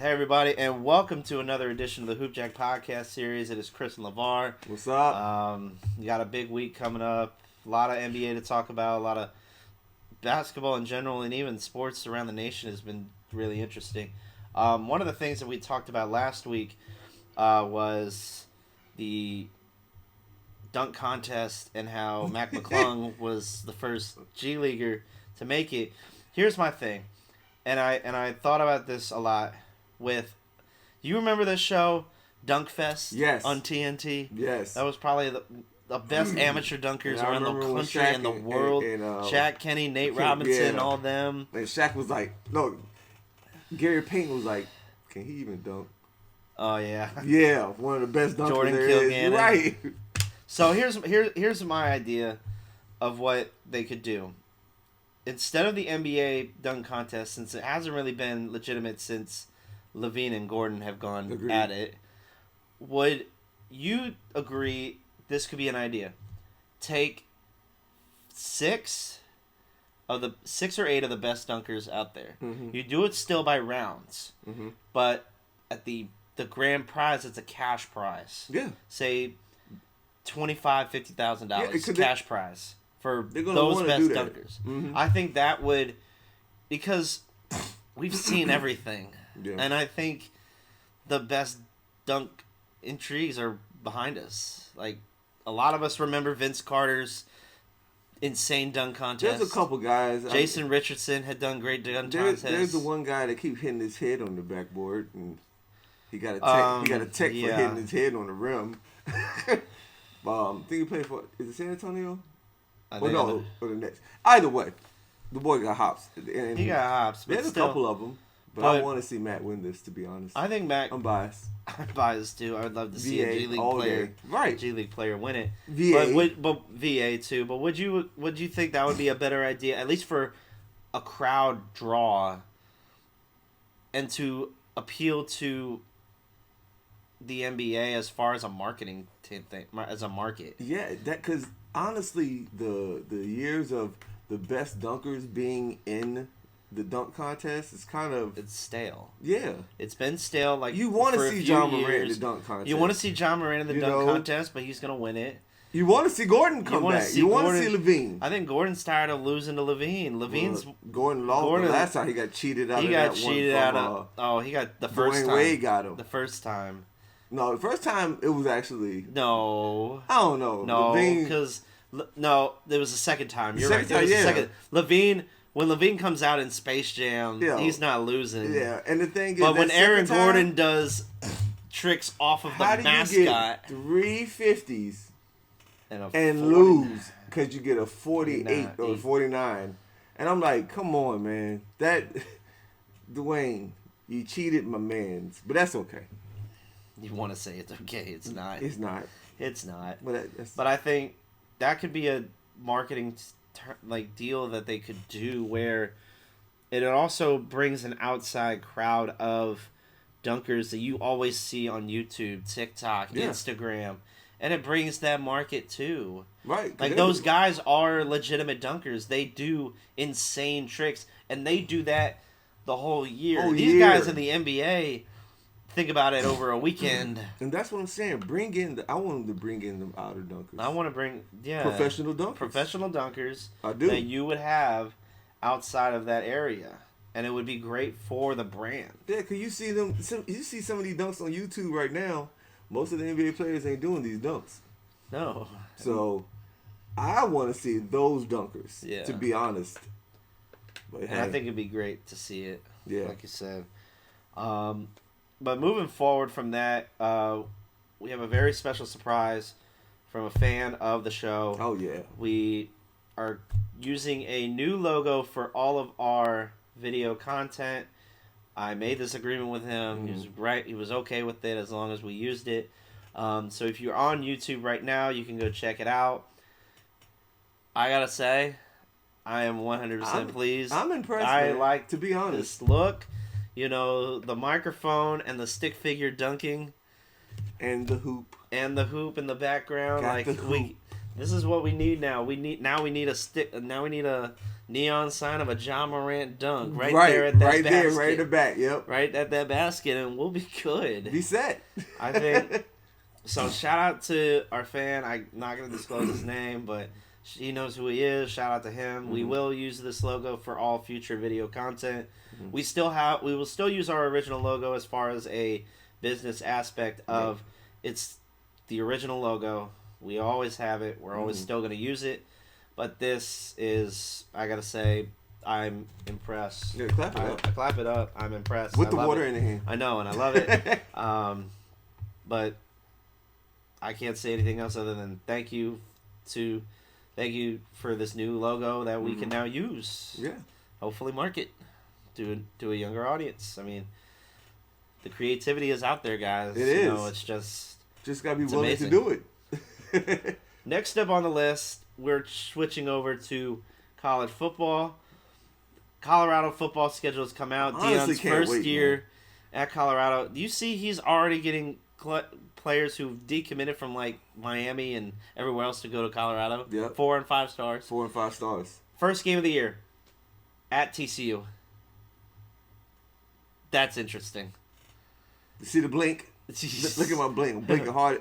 Hey everybody, and welcome to another edition of the Hoop Jack podcast series. It is Chris and LeVar. What's up? You got a big week coming up. A lot of NBA to talk about. A lot of basketball in general, and even sports around the nation has been really interesting. One of the things that we talked about last week was the dunk contest and how Mac McClung was the first G Leaguer to make it. Here's my thing, and I thought about this a lot. You remember this show, Dunk Fest? Yes. On TNT? Yes. That was probably the best amateur dunkers around the country and the world. Shaq, Kenny, Nate Robinson, all them. And Shaq was like, no, Gary Payton was like, can he even dunk? Oh, yeah. Yeah, one of the best dunkers Jordan there Kilgannon. is. Right. So here's my idea of what they could do. Instead of the NBA dunk contest, since it hasn't really been legitimate since Levine and Gordon have gone at it, would you agree this could be an idea? Take 6 or 8 of the best dunkers out there. Mm-hmm. You do it still by rounds, but at the grand prize, it's a cash prize. Yeah. Say $25,000, $50,000 cash prize for those best dunkers. Mm-hmm. I think that would, because we've seen everything. Yeah. And I think the best dunk intrigues are behind us. Like, a lot of us remember Vince Carter's insane dunk contest. There's a couple guys. Jason Richardson had done great dunk contests. There's the one guy that keeps hitting his head on the backboard, and he got a tech for hitting his head on the rim. I think he played for, is it San Antonio? Or the Nets. Either way, the boy got hops. And he got hops. There's a couple of them. But I want to see Matt win this, to be honest. I think Matt... I'm biased. I'm biased, too. I would love to see a G League player... Right. G League player win it. VA. But VA, too. But would you think that would be a better idea, at least for a crowd draw, and to appeal to the NBA as far as a marketing thing, as a market? Yeah, because honestly, the years of the best dunkers being in the dunk contest is it's stale. Yeah, it's been stale. Like, you want to see John Moran in the dunk contest. You want to see John Moran in the dunk contest, but he's gonna win it. You want to see Gordon come back. You want to see Levine. I think Gordon's tired of losing to Levine. Gordon lost the last time. He got cheated out. He got the first time. Wade got him the first time. No, the first time it was actually no. I don't know. No, because there was the second time. You're right. There was the second. Levine. When Levine comes out in Space Jam, he's not losing. Yeah, and the thing is, but when Aaron Gordon does tricks off of the mascot, how do you get 3 50s and lose because you get a 48 or 49? And I'm like, come on, man, Dwayne, you cheated my man's, but that's okay. You want to say it's okay? It's not. It's not. It's not. But I think that could be a marketing deal that they could do where it also brings an outside crowd of dunkers that you always see on YouTube, TikTok, Instagram, and it brings that market too. Right. Like, those guys are legitimate dunkers. They do insane tricks, and they do that the whole year. These guys in the NBA, think about it over a weekend. And that's what I'm saying. I want them to bring in them outer dunkers. I want to bring, professional dunkers. Professional dunkers. I do. That you would have outside of that area. And it would be great for the brand. Yeah, because you see some of these dunks on YouTube right now. Most of the NBA players ain't doing these dunks. No. So, I want to see those dunkers, to be honest. But I think it'd be great to see it, like you said. But moving forward from that, we have a very special surprise from a fan of the show. Oh, yeah. We are using a new logo for all of our video content. I made this agreement with him. He was right. He was okay with it as long as we used it. So if you're on YouTube right now, you can go check it out. I got to say, I am 100% pleased. I'm impressed, I man, like to be honest. This look. You know, the microphone and the stick figure dunking. And the hoop. In the background. This is what we need now. We need a stick. Now we need a neon sign of a John Morant dunk right there at that right basket. There, right in the back. Yep. Right at that basket, and we'll be good. Be set. I think. So shout out to our fan. I'm not going to disclose his name, but he knows who he is. Shout out to him. Mm-hmm. We will use this logo for all future video content. Mm-hmm. We will still use our original logo as far as a business aspect of it's the original logo. We always have it. We're always still going to use it. But this is, I got to say, I'm impressed. Yeah, clap it up. Clap it up. I'm impressed. With the water in the hand. I know, and I love it. But I can't say anything else other than thank you for this new logo that we can now use. Yeah. Hopefully market to a younger audience. I mean, the creativity is out there, guys. It is. You know, it's just gotta be willing to do it. Next up on the list, we're switching over to college football. Colorado football schedule has come out. Deion's first year at Colorado. Do you see he's already getting players who've decommitted from like Miami and everywhere else to go to Colorado? Yep. 4 and 5 stars. 4 and 5 stars. First game of the year at TCU. That's interesting. You see the blink? Look at my blink. I'm blinking hard.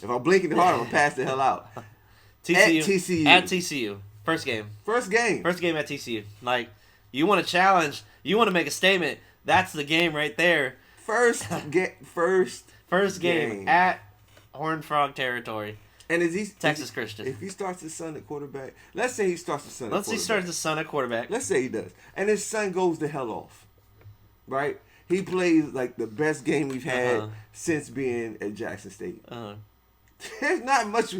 If I'm blinking hard, I'm going to pass the hell out. TCU. At TCU. First game. First game at TCU. Like, you want to challenge. You want to make a statement. That's the game right there. First game at Horned Frog territory. And is he Texas Christian? If he starts his son at quarterback, let's say he starts his son at quarterback. Let's say he starts his son at quarterback. Let's say he does. And his son goes the hell off. Right? He plays like the best game we've had since being at Jackson State. There's not much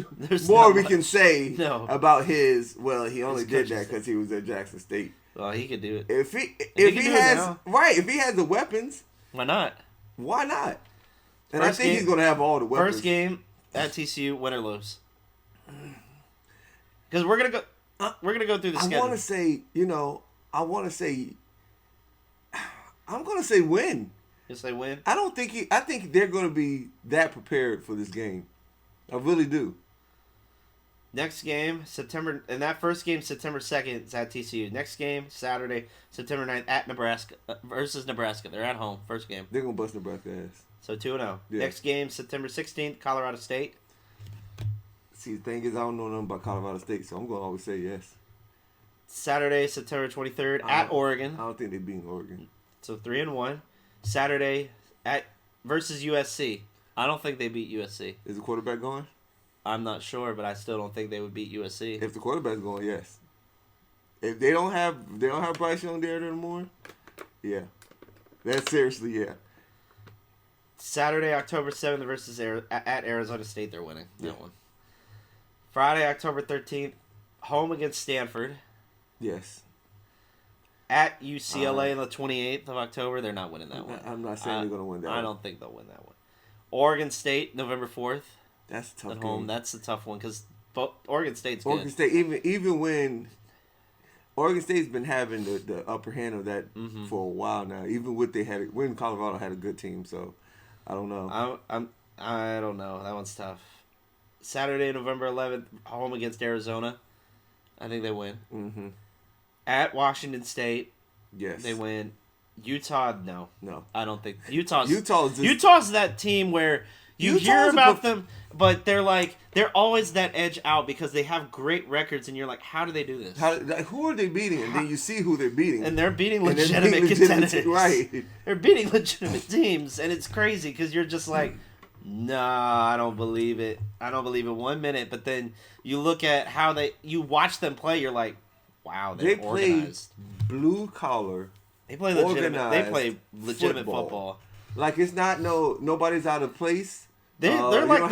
more we can say about his. Well, he only did that because he was at Jackson State. Well, he could do it. If he has the weapons, why not? Why not? And I think he's going to have all the weapons. First game at TCU, win or lose. Because we're gonna go through the schedule. I want to say, I'm going to say win. You say win? I think they're going to be that prepared for this game. I really do. Next game, that first game, September 2nd, is at TCU. Next game, Saturday, September 9th, at Nebraska versus Nebraska. They're at home, first game. They're going to bust Nebraska ass. So 2-0. Yeah. Next game, September 16th, Colorado State. See, the thing is, I don't know nothing about Colorado State, so I'm going to always say yes. Saturday, September 23rd, at Oregon. I don't think they're beating Oregon. So 3-1. Saturday, versus USC. I don't think they beat USC. Is the quarterback going? I'm not sure, but I still don't think they would beat USC. If the quarterback's going, yes. If they don't have Bryce Young there anymore, yeah. That's seriously, yeah. Saturday, October 7th versus at Arizona State, they're winning that one. Friday, October 13th, home against Stanford. Yes. At UCLA on the 28th of October, they're not winning that one. I'm not saying they're going to win that one. I don't think they'll win that one. Oregon State, November 4th. That's a tough at home. Game. That's a tough one because Oregon State's good. Oregon State, even when Oregon State's been having the upper hand of that for a while now, even when Colorado had a good team, so I don't know. I don't know. That one's tough. Saturday, November 11th, home against Arizona. I think they win. Mm-hmm. At Washington State, yes, they win. Utah, no, I don't think Utah's that team where you hear about them, but they're always that edge out because they have great records, and you're like, how do they do this? Who are they beating? And then you see who they're beating, and they're beating legitimate contenders. Right? They're beating legitimate teams, and it's crazy because you're just like, nah, I don't believe it. I don't believe it 1 minute. But then you look at how you watch them play, you're like, wow, they organized. Play blue collar. They play legitimate. They play legitimate football. Like it's not nobody's out of place. They're like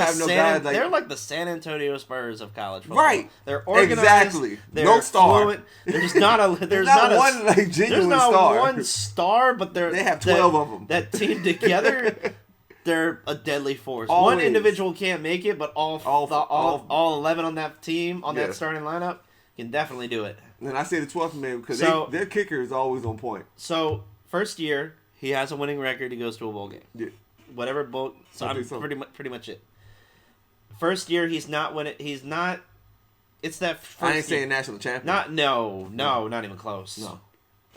the San Antonio Spurs of college football. Right. They're organized. Exactly. No star. Fluent. There's not one genuine star. One star, but they have 12 of them. That team together, they're a deadly force. Always. One individual can't make it, but all 11 on that team that starting lineup can definitely do it. And I say the 12th man because their kicker is always on point. So first year he has a winning record. He goes to a bowl game. Yeah. Whatever bowl. So I'm pretty much it. First year he's not winning. it's that first I ain't saying national champion. Not even close. No.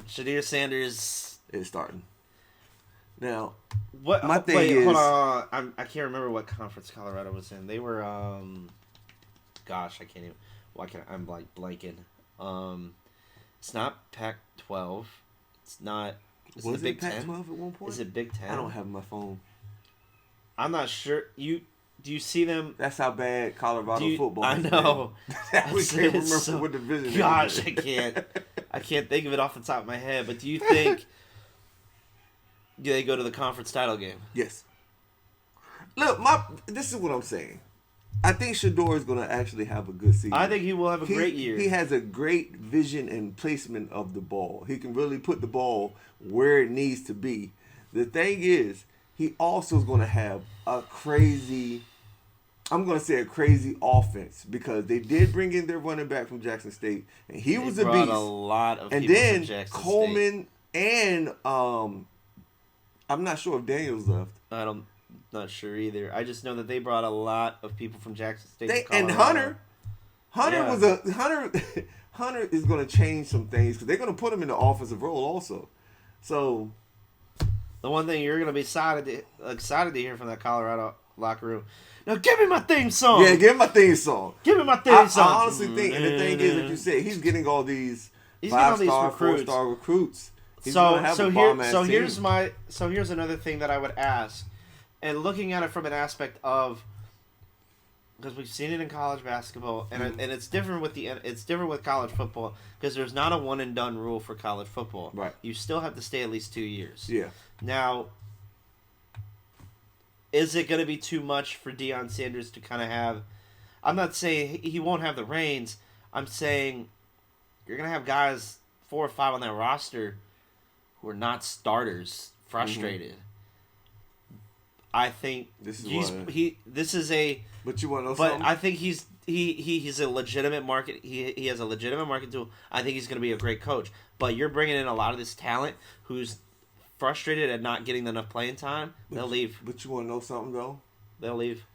Samier Sanders is starting. Now, what? My thing is, hold on. I can't remember what conference Colorado was in. They were gosh, I can't even. Why can't I'm like blanking? It's not Pac-12. It's not. Is was it the Big Pac-12 Ten? at one point? Is it Big Ten? I don't have my phone. I'm not sure. Do you see them? That's how bad Colorado football is. I know. We can't remember what division. Gosh, I can't. I can't think of it off the top of my head. But do you think? Do they go to the conference title game? Yes. Look, this is what I'm saying. I think Shedeur is going to actually have a good season. I think he will have a great year. He has a great vision and placement of the ball. He can really put the ball where it needs to be. The thing is, he also is going to have a crazy offense because they did bring in their running back from Jackson State, and he was a beast. A lot of and people then from Jackson Coleman State. and I'm not sure if Daniels left. Not sure either. I just know that they brought a lot of people from Jackson State. And Hunter is going to change some things because they're going to put him in the offensive role also. So the one thing you're going to be excited to hear from that Colorado locker room. Now give me my theme song. Yeah, give me my theme song. Give me my theme song. I honestly think, and the thing is, like you said, he's getting all these 5-star, 4-star recruits. Here's another thing that I would ask, and looking at it from an aspect of, because we've seen it in college basketball, and it's different with college football because there's not a one and done rule for college football. Right. You still have to stay at least 2 years. Yeah. Now, is it going to be too much for Deion Sanders to kind of have? I'm not saying he won't have the reins. I'm saying you're going to have guys 4 or 5 on that roster who are not starters, frustrated. Mm-hmm. I think But you want to know something? I think he's a legitimate market. He has a legitimate market tool. I think he's going to be a great coach. But you're bringing in a lot of this talent who's frustrated at not getting enough playing time. They'll leave. But you want to know something though? They'll leave.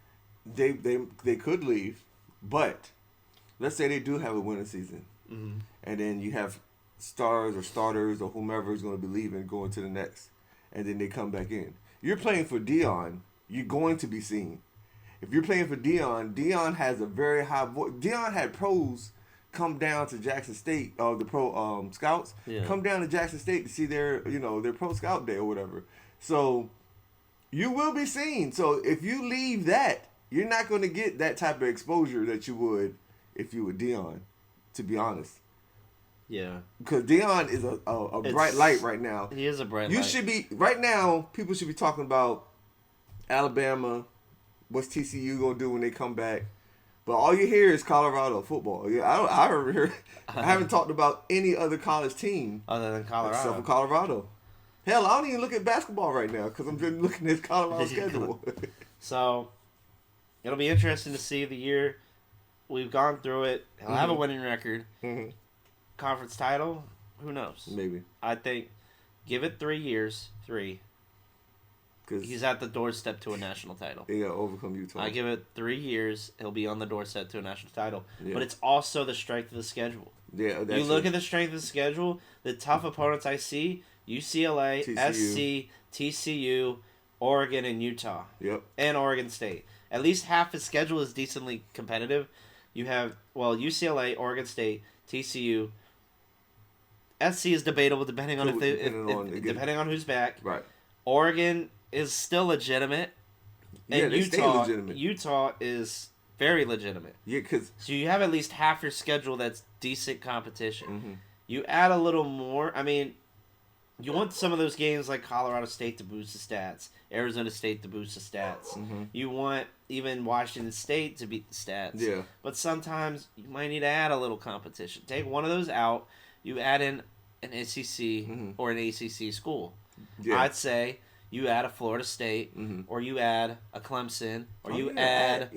They could leave, but let's say they do have a winning season, and then you have stars or starters or whomever is going to be leaving, going to the next, and then they come back in. You're playing for Deion. You're going to be seen. If you're playing for Deion has a very high voice. Deion had pros come down to Jackson State, the pro scouts, come down to Jackson State to see their pro scout day or whatever. So you will be seen. So if you leave that, you're not going to get that type of exposure that you would if you were Deion, to be honest. Yeah. Because Deion is a bright light right now. He is a bright light. You should be, right now, people should be talking about Alabama, what's TCU going to do when they come back. But all you hear is Colorado football. Yeah, I haven't talked about any other college team other than Colorado. Except for Colorado. Hell, I don't even look at basketball right now because I'm just looking at Colorado's schedule. So, it'll be interesting to see the year. We've gone through it. He'll have a winning record. Mm-hmm. Conference title, who knows? Maybe. I think give it 3 years. 3. Because he's at the doorstep to a national title. Yeah, overcome Utah. I give it 3 years. He'll be on the doorstep to a national title. Yeah. But it's also the strength of the schedule. Yeah, that's you look at the strength of the schedule. The tough opponents I see: UCLA, TCU. SC, TCU, Oregon, and Utah. Yep. And Oregon State. At least half his schedule is decently competitive. You have UCLA, Oregon State, TCU. SC is debatable depending on depending on who's back. Right. Oregon is still legitimate, and Utah is very legitimate. Yeah, so you have at least half your schedule that's decent competition. Mm-hmm. You add a little more. I mean, you want some of those games like Colorado State to boost the stats, Arizona State to boost the stats. Mm-hmm. You want even Washington State to beat the stats. Yeah. But sometimes you might need to add a little competition. Take one of those out. You add in an SEC or an ACC school. Yeah. I'd say you add a Florida State, or you add a Clemson, or add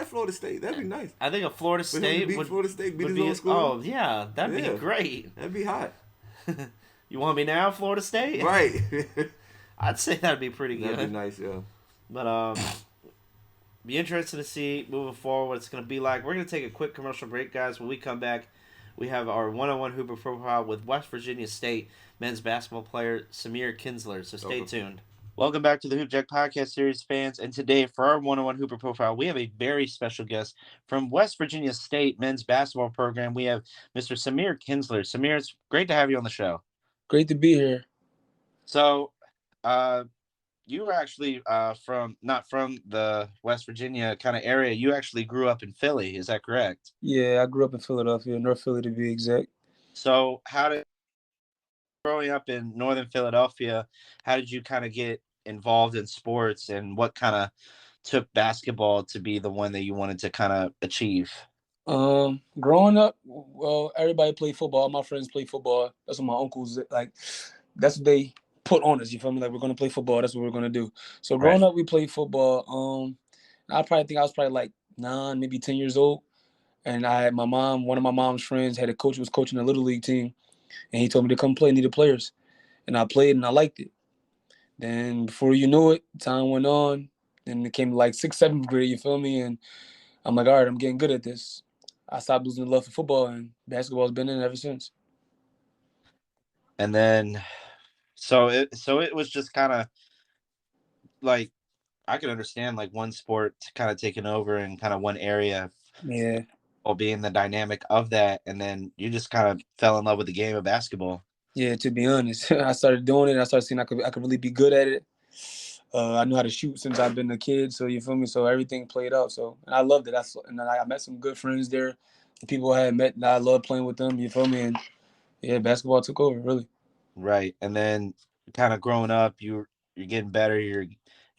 Florida State. That'd be nice. I think a Florida State would Florida State beat his own school. Oh yeah, that'd be great. That'd be hot. You want me now, Florida State? Right. I'd say that'd be pretty good. That'd be nice, yeah. But Be interested to see moving forward what it's going to be like. We're going to take a quick commercial break, guys. When we come back, we have our one-on-one Hooper profile with West Virginia State men's basketball player Samier Kinsler. So stay tuned. Welcome back to the Hoop Jack Podcast Series, fans. And today, for our one-on-one Hooper profile, we have a very special guest from West Virginia State men's basketball program. We have Mr. Samier Kinsler. Samier, it's great to have you on the show. Great to be here. So, you were actually not from the West Virginia kind of area. You actually grew up in Philly. Is that correct? Yeah, I grew up in Philadelphia, North Philly to be exact. So, growing up in Northern Philadelphia, how did you kind of get involved in sports, and what kind of took basketball to be the one that you wanted to kind of achieve? Growing up, well, everybody played football. My friends played football. That's what my uncles like. That's what they put on us. You feel me? Like, we're gonna play football. That's what we're gonna do. So growing up, we played football. I probably think I was probably like 9, maybe 10 years old, and one of my mom's friends had a coach who was coaching a little league team, and he told me to come play, needed players, and I played and I liked it. Then before you knew it, time went on, and it came to like 6th, 7th grade. You feel me? And I'm like, all right, I'm getting good at this. I stopped losing the love for football, and basketball's been in ever since. And then, so it was just kind of like, I could understand like one sport kind of taking over in kind of one area, Yeah. or being the dynamic of that, and then you just kind of fell in love with the game of basketball. Yeah, to be honest, I started doing it. I started seeing I could really be good at it. I knew how to shoot since I've been a kid, so you feel me. So everything played out. So and I loved it. And I met some good friends there. The people I had met, that I loved playing with them. You feel me? And yeah, basketball took over really. Right. And then kind of growing up, you're getting better, you're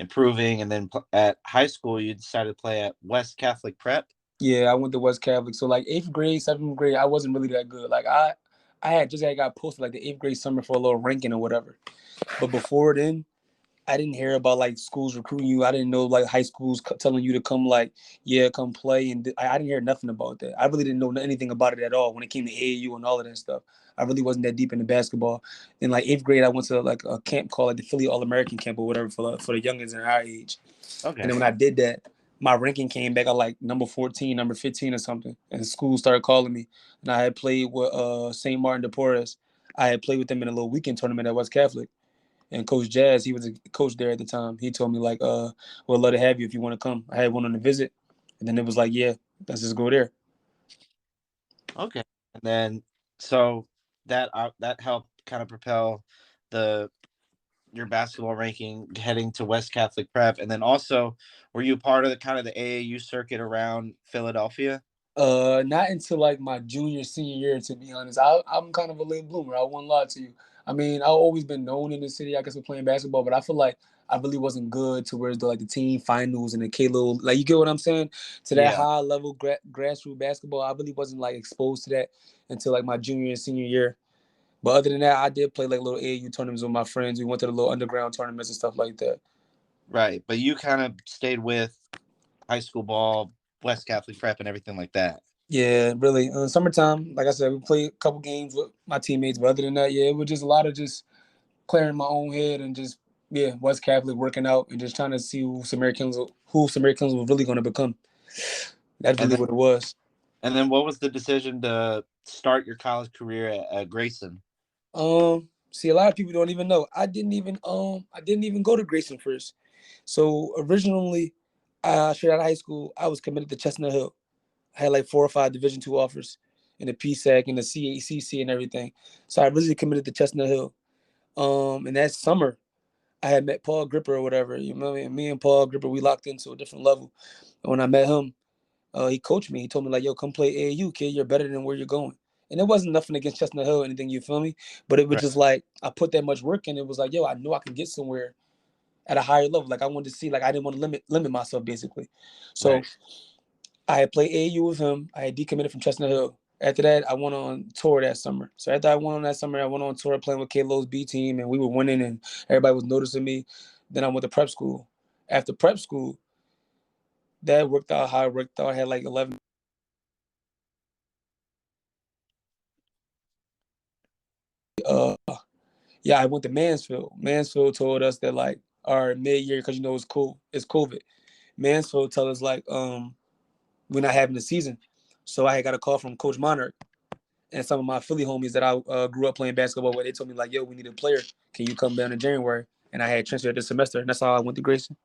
improving, and then at high school you decided to play at West Catholic Prep. Yeah, I went to West Catholic. So like 8th grade, 7th grade, I wasn't really that good. Like I got posted like the 8th grade summer for a little ranking or whatever. But before then, I didn't hear about like schools recruiting you. I didn't know like high schools telling you to come like, yeah, come play. And I didn't hear nothing about that. I really didn't know anything about it at all when it came to AAU and all of that stuff. I really wasn't that deep into basketball. In like 8th grade, I went to like a camp called like the Philly All-American camp or whatever for the youngins in our age. Okay. And then when I did that, my ranking came back at like number 14, number 15 or something. And school started calling me. And I had played with St. Martin de Porres. I had played with them in a little weekend tournament at West Catholic. And Coach Jazz, he was a coach there at the time. He told me like, we'll love to have you if you want to come. I had one on the visit. And then it was like, yeah, let's just go there. Okay. And then so that helped kind of propel the your basketball ranking heading to West Catholic Prep. And then also, were you part of the kind of the AAU circuit around Philadelphia? Not until like my junior, senior year, to be honest. I'm kind of a late bloomer. I won't lie to you. I mean, I've always been known in the city, I guess, for playing basketball, but I feel like I really wasn't good to where's the team finals and the K-Lo. Like, you get what I'm saying? To that high level grassroots basketball, I really wasn't like exposed to that until like my junior and senior year. But other than that, I did play like little AAU tournaments with my friends. We went to the little underground tournaments and stuff like that. Right. But you kind of stayed with high school ball, West Catholic Prep, and everything like that. Yeah, really. Summertime, like I said, we played a couple games with my teammates. But other than that, yeah, it was just a lot of just clearing my own head and just, yeah, West Catholic working out and just trying to see who Samier Kinsler was really going to become. That's really what it was. And then what was the decision to start your college career at Grayson? See, a lot of people don't even know. I didn't even go to Grayson first. So originally, straight out of high school, I was committed to Chestnut Hill. I had like 4 or 5 Division II offers in the PSAC and the CACC and everything. So I originally committed to Chestnut Hill. And that summer, I had met Paul Gripper or whatever. You know what I mean? Me and Paul Gripper, we locked into a different level. And when I met him, he coached me. He told me like, "Yo, come play AAU, kid. You're better than where you're going." And it wasn't nothing against Chestnut Hill or anything. You feel me? But it was just like I put that much work in. It was like, yo, I know I can get somewhere at a higher level. Like I wanted to see. Like I didn't want to limit myself basically. So I had played AAU with him. I had decommitted from Chestnut Hill. After that, I went on tour that summer. So after I went on that summer, I went on tour playing with K-Lo's B team, and we were winning, and everybody was noticing me. Then I went to prep school. After prep school, that worked out how it worked out. I had like 11. Yeah, I went to Mansfield. Mansfield told us that like our mid-year, because it's cool, it's COVID. Mansfield tell us like we're not having the season. So I had got a call from Coach Monarch and some of my Philly homies that I grew up playing basketball with. They told me like, "Yo, we need a player. Can you come down in January?" And I had transferred this semester, and that's how I went to Grayson.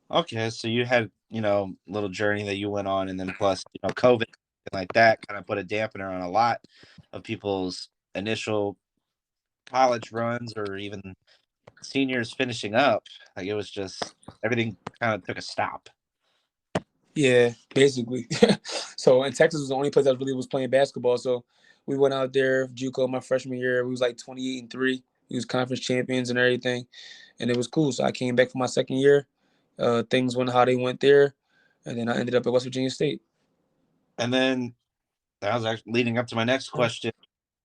Okay, so you had, little journey that you went on, and then plus, COVID and like that kind of put a dampener on a lot of people's initial college runs or even seniors finishing up. Like it was just everything kind of took a stop. Yeah, basically. So and Texas was the only place that really was playing basketball. So we went out there, JUCO, my freshman year. We was like 28-3. We was conference champions and everything, and it was cool. So I came back for my second year. Things went how they went there, and then I ended up at West Virginia State. And then that was actually leading up to my next question.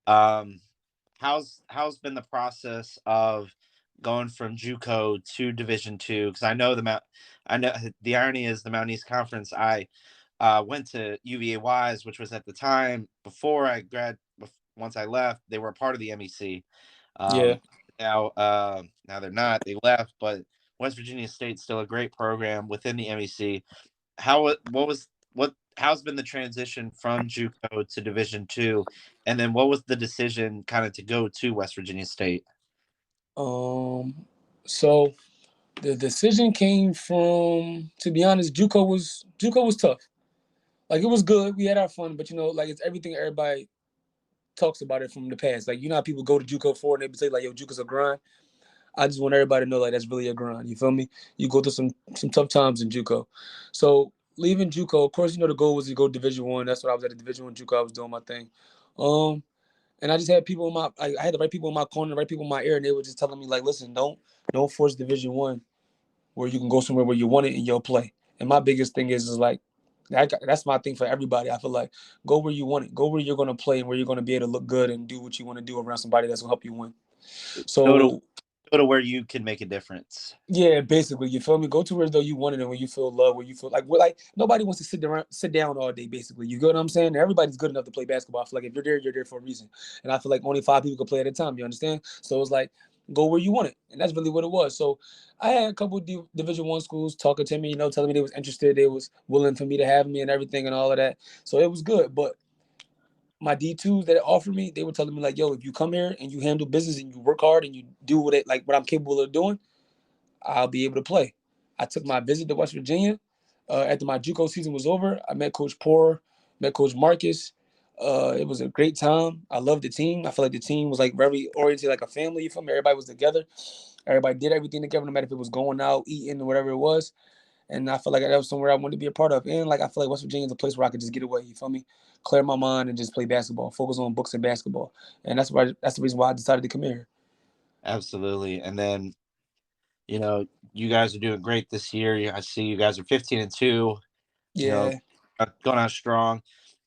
Um, how's been the process of going from JUCO to Division II? Because I know the irony is the Mountain East Conference. I went to UVA Wise, which was at the time before once I left, they were a part of the MEC. Yeah. Now they're not. They left, but West Virginia State's still a great program within the MEC. How's been the transition from JUCO to Division II, and then what was the decision kind of to go to West Virginia State? So the decision came from, to be honest, JUCO was tough. Like it was good. We had our fun, but like it's everything everybody talks about it from the past. Like how people go to JUCO for and they say like, "Yo, JUCO's a grind." I just want everybody to know like that's really a grind. You feel me? You go through some tough times in JUCO. So leaving JUCO, of course, the goal was to go Division I. That's what I was at a Division I JUCO. I was doing my thing. And I just had people I had the right people in my corner, the right people in my ear, and they were just telling me like, "Listen, don't force Division I, where you can go somewhere where you want it and you'll play." And my biggest thing is like, that's my thing for everybody. I feel like go where you want it, go where you're gonna play and where you're gonna be able to look good and do what you want to do around somebody that's gonna help you win. So go to where you can make a difference. yeah, basically, you feel me? Go to where though you want it and where you feel love, where you feel like nobody wants to sit down all day. Basically, you get what I'm saying? Everybody's good enough to play basketball. I feel like if you're there for a reason. And I feel like only 5 people can play at a time. You understand? So it's like go where you want it, and that's really what it was. So I had a couple of Division I schools talking to me, telling me they was interested, they was willing for me to have me and everything and all of that. So it was good, but my D2s that offered me, they were telling me like, "Yo, if you come here and you handle business and you work hard and you do what I'm capable of doing, I'll be able to play." I took my visit to West Virginia. After my JUCO season was over, I met Coach Poor, met Coach Marcus. It was a great time. I loved the team. I feel like the team was like very oriented, like a family. You feel me? Everybody was together. Everybody did everything together, no matter if it was going out, eating, or whatever it was. And I feel like that was somewhere I wanted to be a part of. And like I feel like West Virginia is a place where I could just get away. You feel me? Clear my mind and just play basketball. Focus on books and basketball. And that's the reason why I decided to come here. Absolutely. And then you guys are doing great this year. I see you guys are 15-2. Yeah. Going out strong.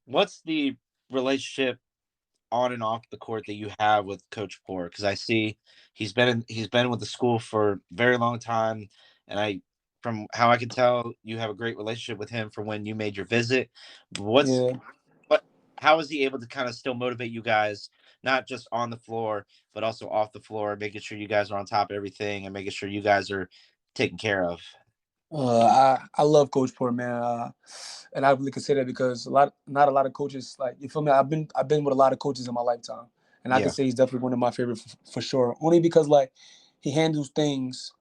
What's the relationship on and off the court that you have with Coach Poor? Because I see he's been with the school for a very long time, and from how I can tell, you have a great relationship with him from when you made your visit. How is he able to kind of still motivate you guys, not just on the floor, but also off the floor, making sure you guys are on top of everything and making sure you guys are taken care of? I love Coach Poor, man, and I really consider it because not a lot of coaches, like, you feel me. I've been with a lot of coaches in my lifetime, and I can say he's definitely one of my favorite for sure. Only because like he handles things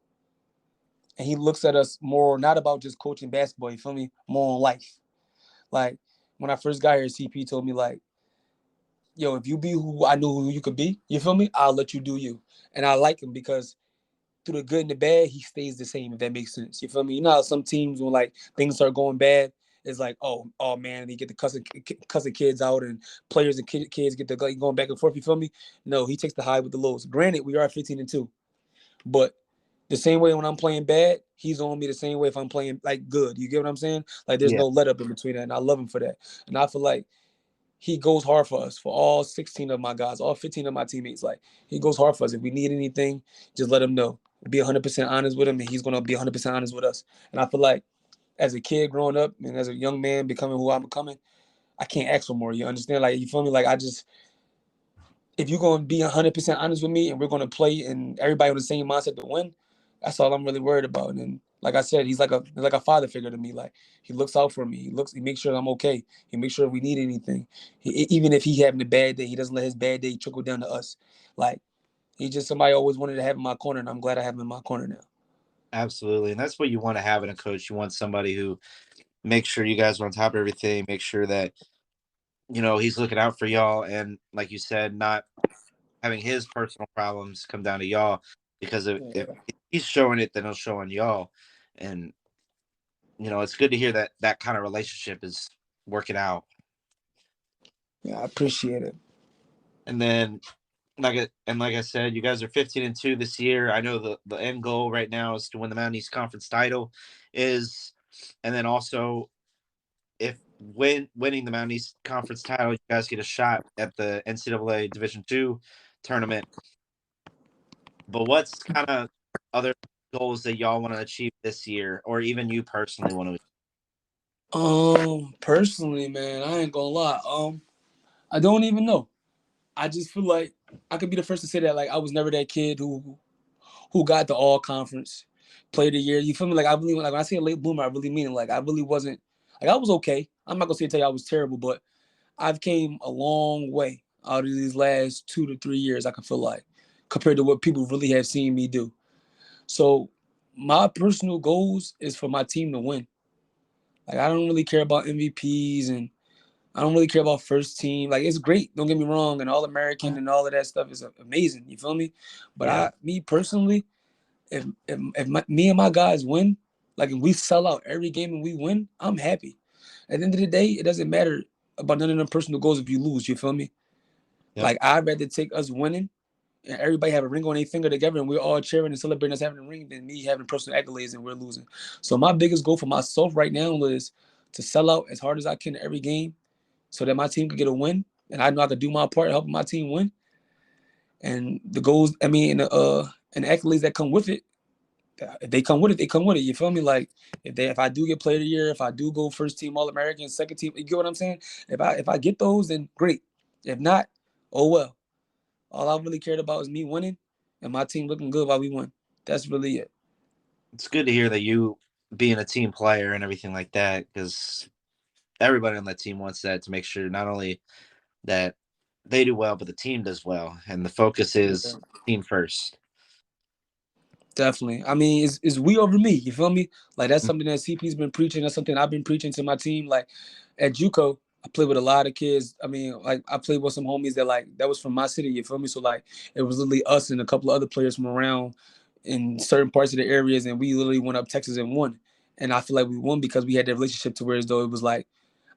and he looks at us more not about just coaching basketball. You feel me? More on life. Like when I first got here, CP told me like, "Yo, if you be who I knew who you could be, you feel me? I'll let you do you." And I like him because through the good and the bad, he stays the same, if that makes sense. You feel me? You know how some teams, when like things start going bad, it's like, oh man, they get the cussing kids out, and players and kids get the going back and forth. You feel me? No, he takes the high with the lows. Granted, we are 15-2, but the same way when I'm playing bad, he's on me the same way if I'm playing like good. You get what I'm saying? Like there's no let up in between that, and I love him for that. And I feel like he goes hard for us, for all 16 of my guys, all 15 of my teammates. Like he goes hard for us. If we need anything, just let him know. Be 100% honest with him, and he's gonna be 100% honest with us. And I feel like as a kid growing up and as a young man becoming who I'm becoming, I can't ask for more. You understand? Like, you feel me? Like, if you're gonna be 100% honest with me and we're gonna play and everybody with the same mindset to win, that's all I'm really worried about. And Like I said, he's like a father figure to me. Like he looks out for me. He makes sure I'm okay. He makes sure if we need anything. Even if he having a bad day, he doesn't let his bad day trickle down to us. Like he's just somebody I always wanted to have in my corner, and I'm glad I have him in my corner now. Absolutely. And that's what you want to have in a coach. You want somebody who makes sure you guys are on top of everything, make sure that, he's looking out for y'all. And like you said, not having his personal problems come down to y'all, because if Yeah. he's showing it, then he'll show on y'all. And, it's good to hear that that kind of relationship is working out. Yeah, I appreciate it. And then, like I said, you guys are 15-2 this year. I know the end goal right now is to win the Mountain East Conference title, and then also, if winning the Mountain East Conference title, you guys get a shot at the NCAA Division II tournament. But what's kind of other goals that y'all want to achieve this year, or even you personally want to? Personally, man, I ain't gonna lie. I don't even know. I just feel like I could be the first to say that. Like I was never that kid who got the all conference player of the year. You feel me? Like I really like when I say a late bloomer, I really mean it. Like I really wasn't like I was okay. I'm not gonna tell you I was terrible, but I've came a long way out of these last 2 to 3 years. I can feel like compared to what people really have seen me do. So my personal goals is for my team to win. Like I don't really care about MVPs and I don't really care about first team. Like it's great, don't get me wrong, and All American and all of that stuff is amazing. You feel me? But me personally, if me and my guys win, like if we sell out every game and we win, I'm happy. At the end of the day, it doesn't matter about none of them personal goals if you lose. You feel me? Yep. Like I'd rather take us winning and everybody have a ring on their finger together and we're all cheering and celebrating us having a ring than me having personal accolades and we're losing. So my biggest goal for myself right now is to sell out as hard as I can every game so that my team could get a win. And I know I could do my part helping my team win. And the goals, and the accolades that come with it, if they come with it, they come with it. You feel me? Like if I do get player of the year, if I do go first team All American, second team, you get what I'm saying? If I get those, then great. If not, oh well. All I really cared about is me winning and my team looking good while we win. That's really it. It's good to hear that you being a team player and everything like that, because everybody on that team wants that, to make sure not only that they do well, but the team does well. And the focus is Yeah. team first. Definitely. I mean, it's we over me. You feel me? Like that's something that CP's been preaching. That's something I've been preaching to my team. Like at JUCO, I played with a lot of kids. I mean, like I played with some homies that was from my city. You feel me? So like it was literally us and a couple of other players from around in certain parts of the areas, and we literally went up Texas and won. And I feel like we won because we had that relationship to where as though it was like,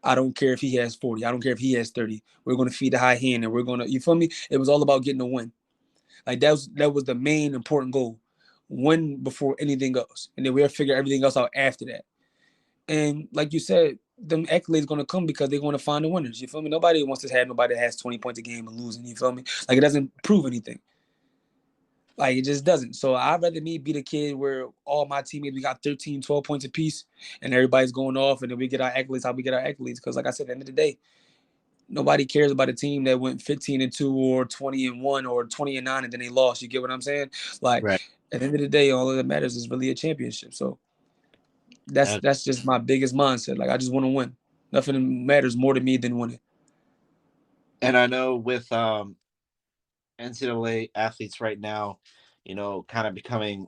I don't care if he has 40. I don't care if he has 30. We're gonna feed the high hand and we're gonna. You feel me? It was all about getting a win. Like that was the main important goal. Win before anything else. And then we'll figure everything else out after that. And like you said, them accolades gonna come because they're gonna find the winners. You feel me? Nobody wants to have nobody that has 20 points a game and losing. You feel me? Like it doesn't prove anything. Like it just doesn't. So I'd rather me be the kid where all my teammates we got 13, 12 points apiece and everybody's going off and then we get our accolades how we get our accolades. Because like I said, at the end of the day, nobody cares about a team that went 15-2 or 20-1 or 20-9 and then they lost. You get what I'm saying? Like Right. at the end of the day, all that matters is really a championship. So that's Uh, that's just my biggest mindset. Like I just want to win. Nothing matters more to me than winning. and I know with NCAA athletes right now, kind of becoming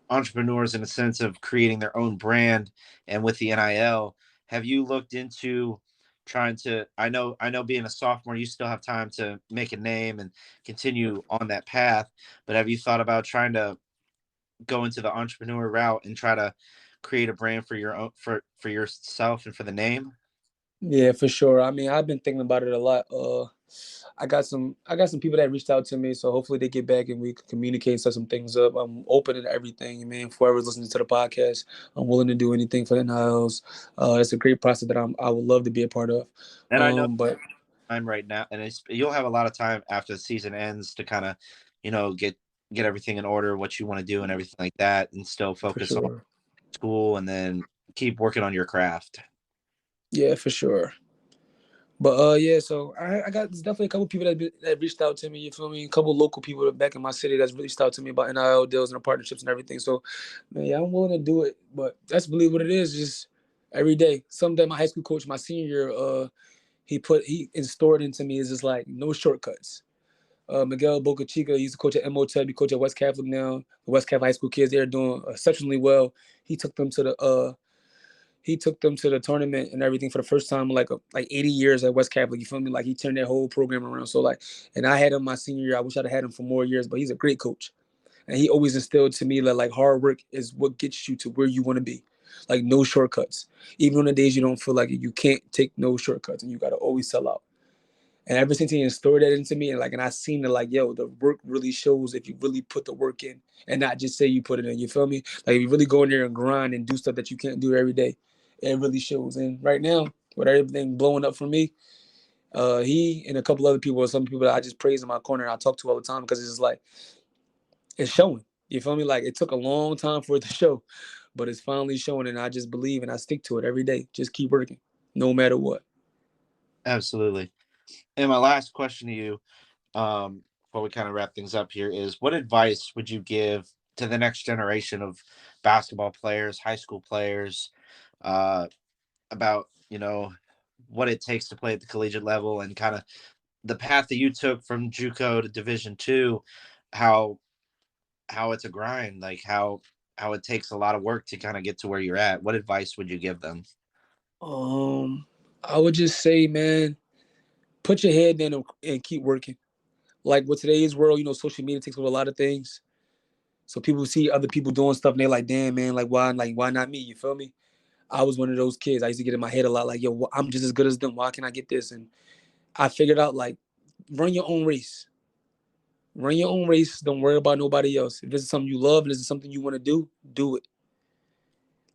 entrepreneurs in the sense of creating their own brand, and with the NIL, have you looked into trying to, I know being a sophomore, you still have time to make a name and continue on that path, but have you thought about trying to go into the entrepreneur route and try to create a brand for your own, for yourself and for the name? Yeah, for sure. I mean, I've been thinking about it a lot. I got some people that reached out to me, so hopefully they get back and we can communicate and set some things up. I'm open to everything, man. Whoever's listening to the podcast, I'm willing to do anything for the Niles. It's a great process that I would love to be a part of. And I know But time right now, and you'll have a lot of time after the season ends to kind of, get everything in order, what you want to do and everything like that, and still for focus on sure, school and then keep working on your craft. yeah, for sure. But yeah, so I got there's definitely a couple people that reached out to me. You feel me? A couple local people back in my city that's reached out to me about NIL deals and the partnerships and everything. So, man, yeah, I'm willing to do it. But that's really what it is. Just every day. Someday my high school coach, my senior year, he installed into me is just like no shortcuts. Miguel Boca Chica, he used to coach at MOTEB, he coach at West Catholic now. The West Catholic high school kids, they're doing exceptionally well. He took them to the tournament and everything for the first time in like 80 years at West Catholic. You feel me? Like he turned that whole program around. So like, and I had him my senior year. I wish I'd have had him for more years, but he's a great coach. And he always instilled to me that like hard work is what gets you to where you want to be. Like no shortcuts. Even on the days you don't feel like it, you can't take no shortcuts and you gotta always sell out. And ever since he instilled that into me, and I seen it like, yo, the work really shows if you really put the work in and not just say you put it in. You feel me? Like if you really go in there and grind and do stuff that you can't do every day, it really shows. And right now, with everything blowing up for me, he and a couple other people, or some people that I just praise in my corner, and I talk to all the time because it's just like it's showing. You feel me? Like it took a long time for it to show, but it's finally showing, and I just believe and I stick to it every day. Just keep working, no matter what. Absolutely. And my last question to you, before we kind of wrap things up here, is what advice would you give to the next generation of basketball players, high school players, uh, about what it takes to play at the collegiate level and kind of the path that you took from JUCO to Division 2, how it's a grind, like how it takes a lot of work to kind of get to where you're at. What advice would you give them? Um, I would just say, man, put your head down and keep working. Like with today's world, social media takes over a lot of things. So people see other people doing stuff and they're like, damn, man, like why not me? You feel me? I was one of those kids. I used to get in my head a lot, like, yo, I'm just as good as them. Why can't I get this? And I figured out like, run your own race. Run your own race. Don't worry about nobody else. If this is something you love and this is something you want to do it.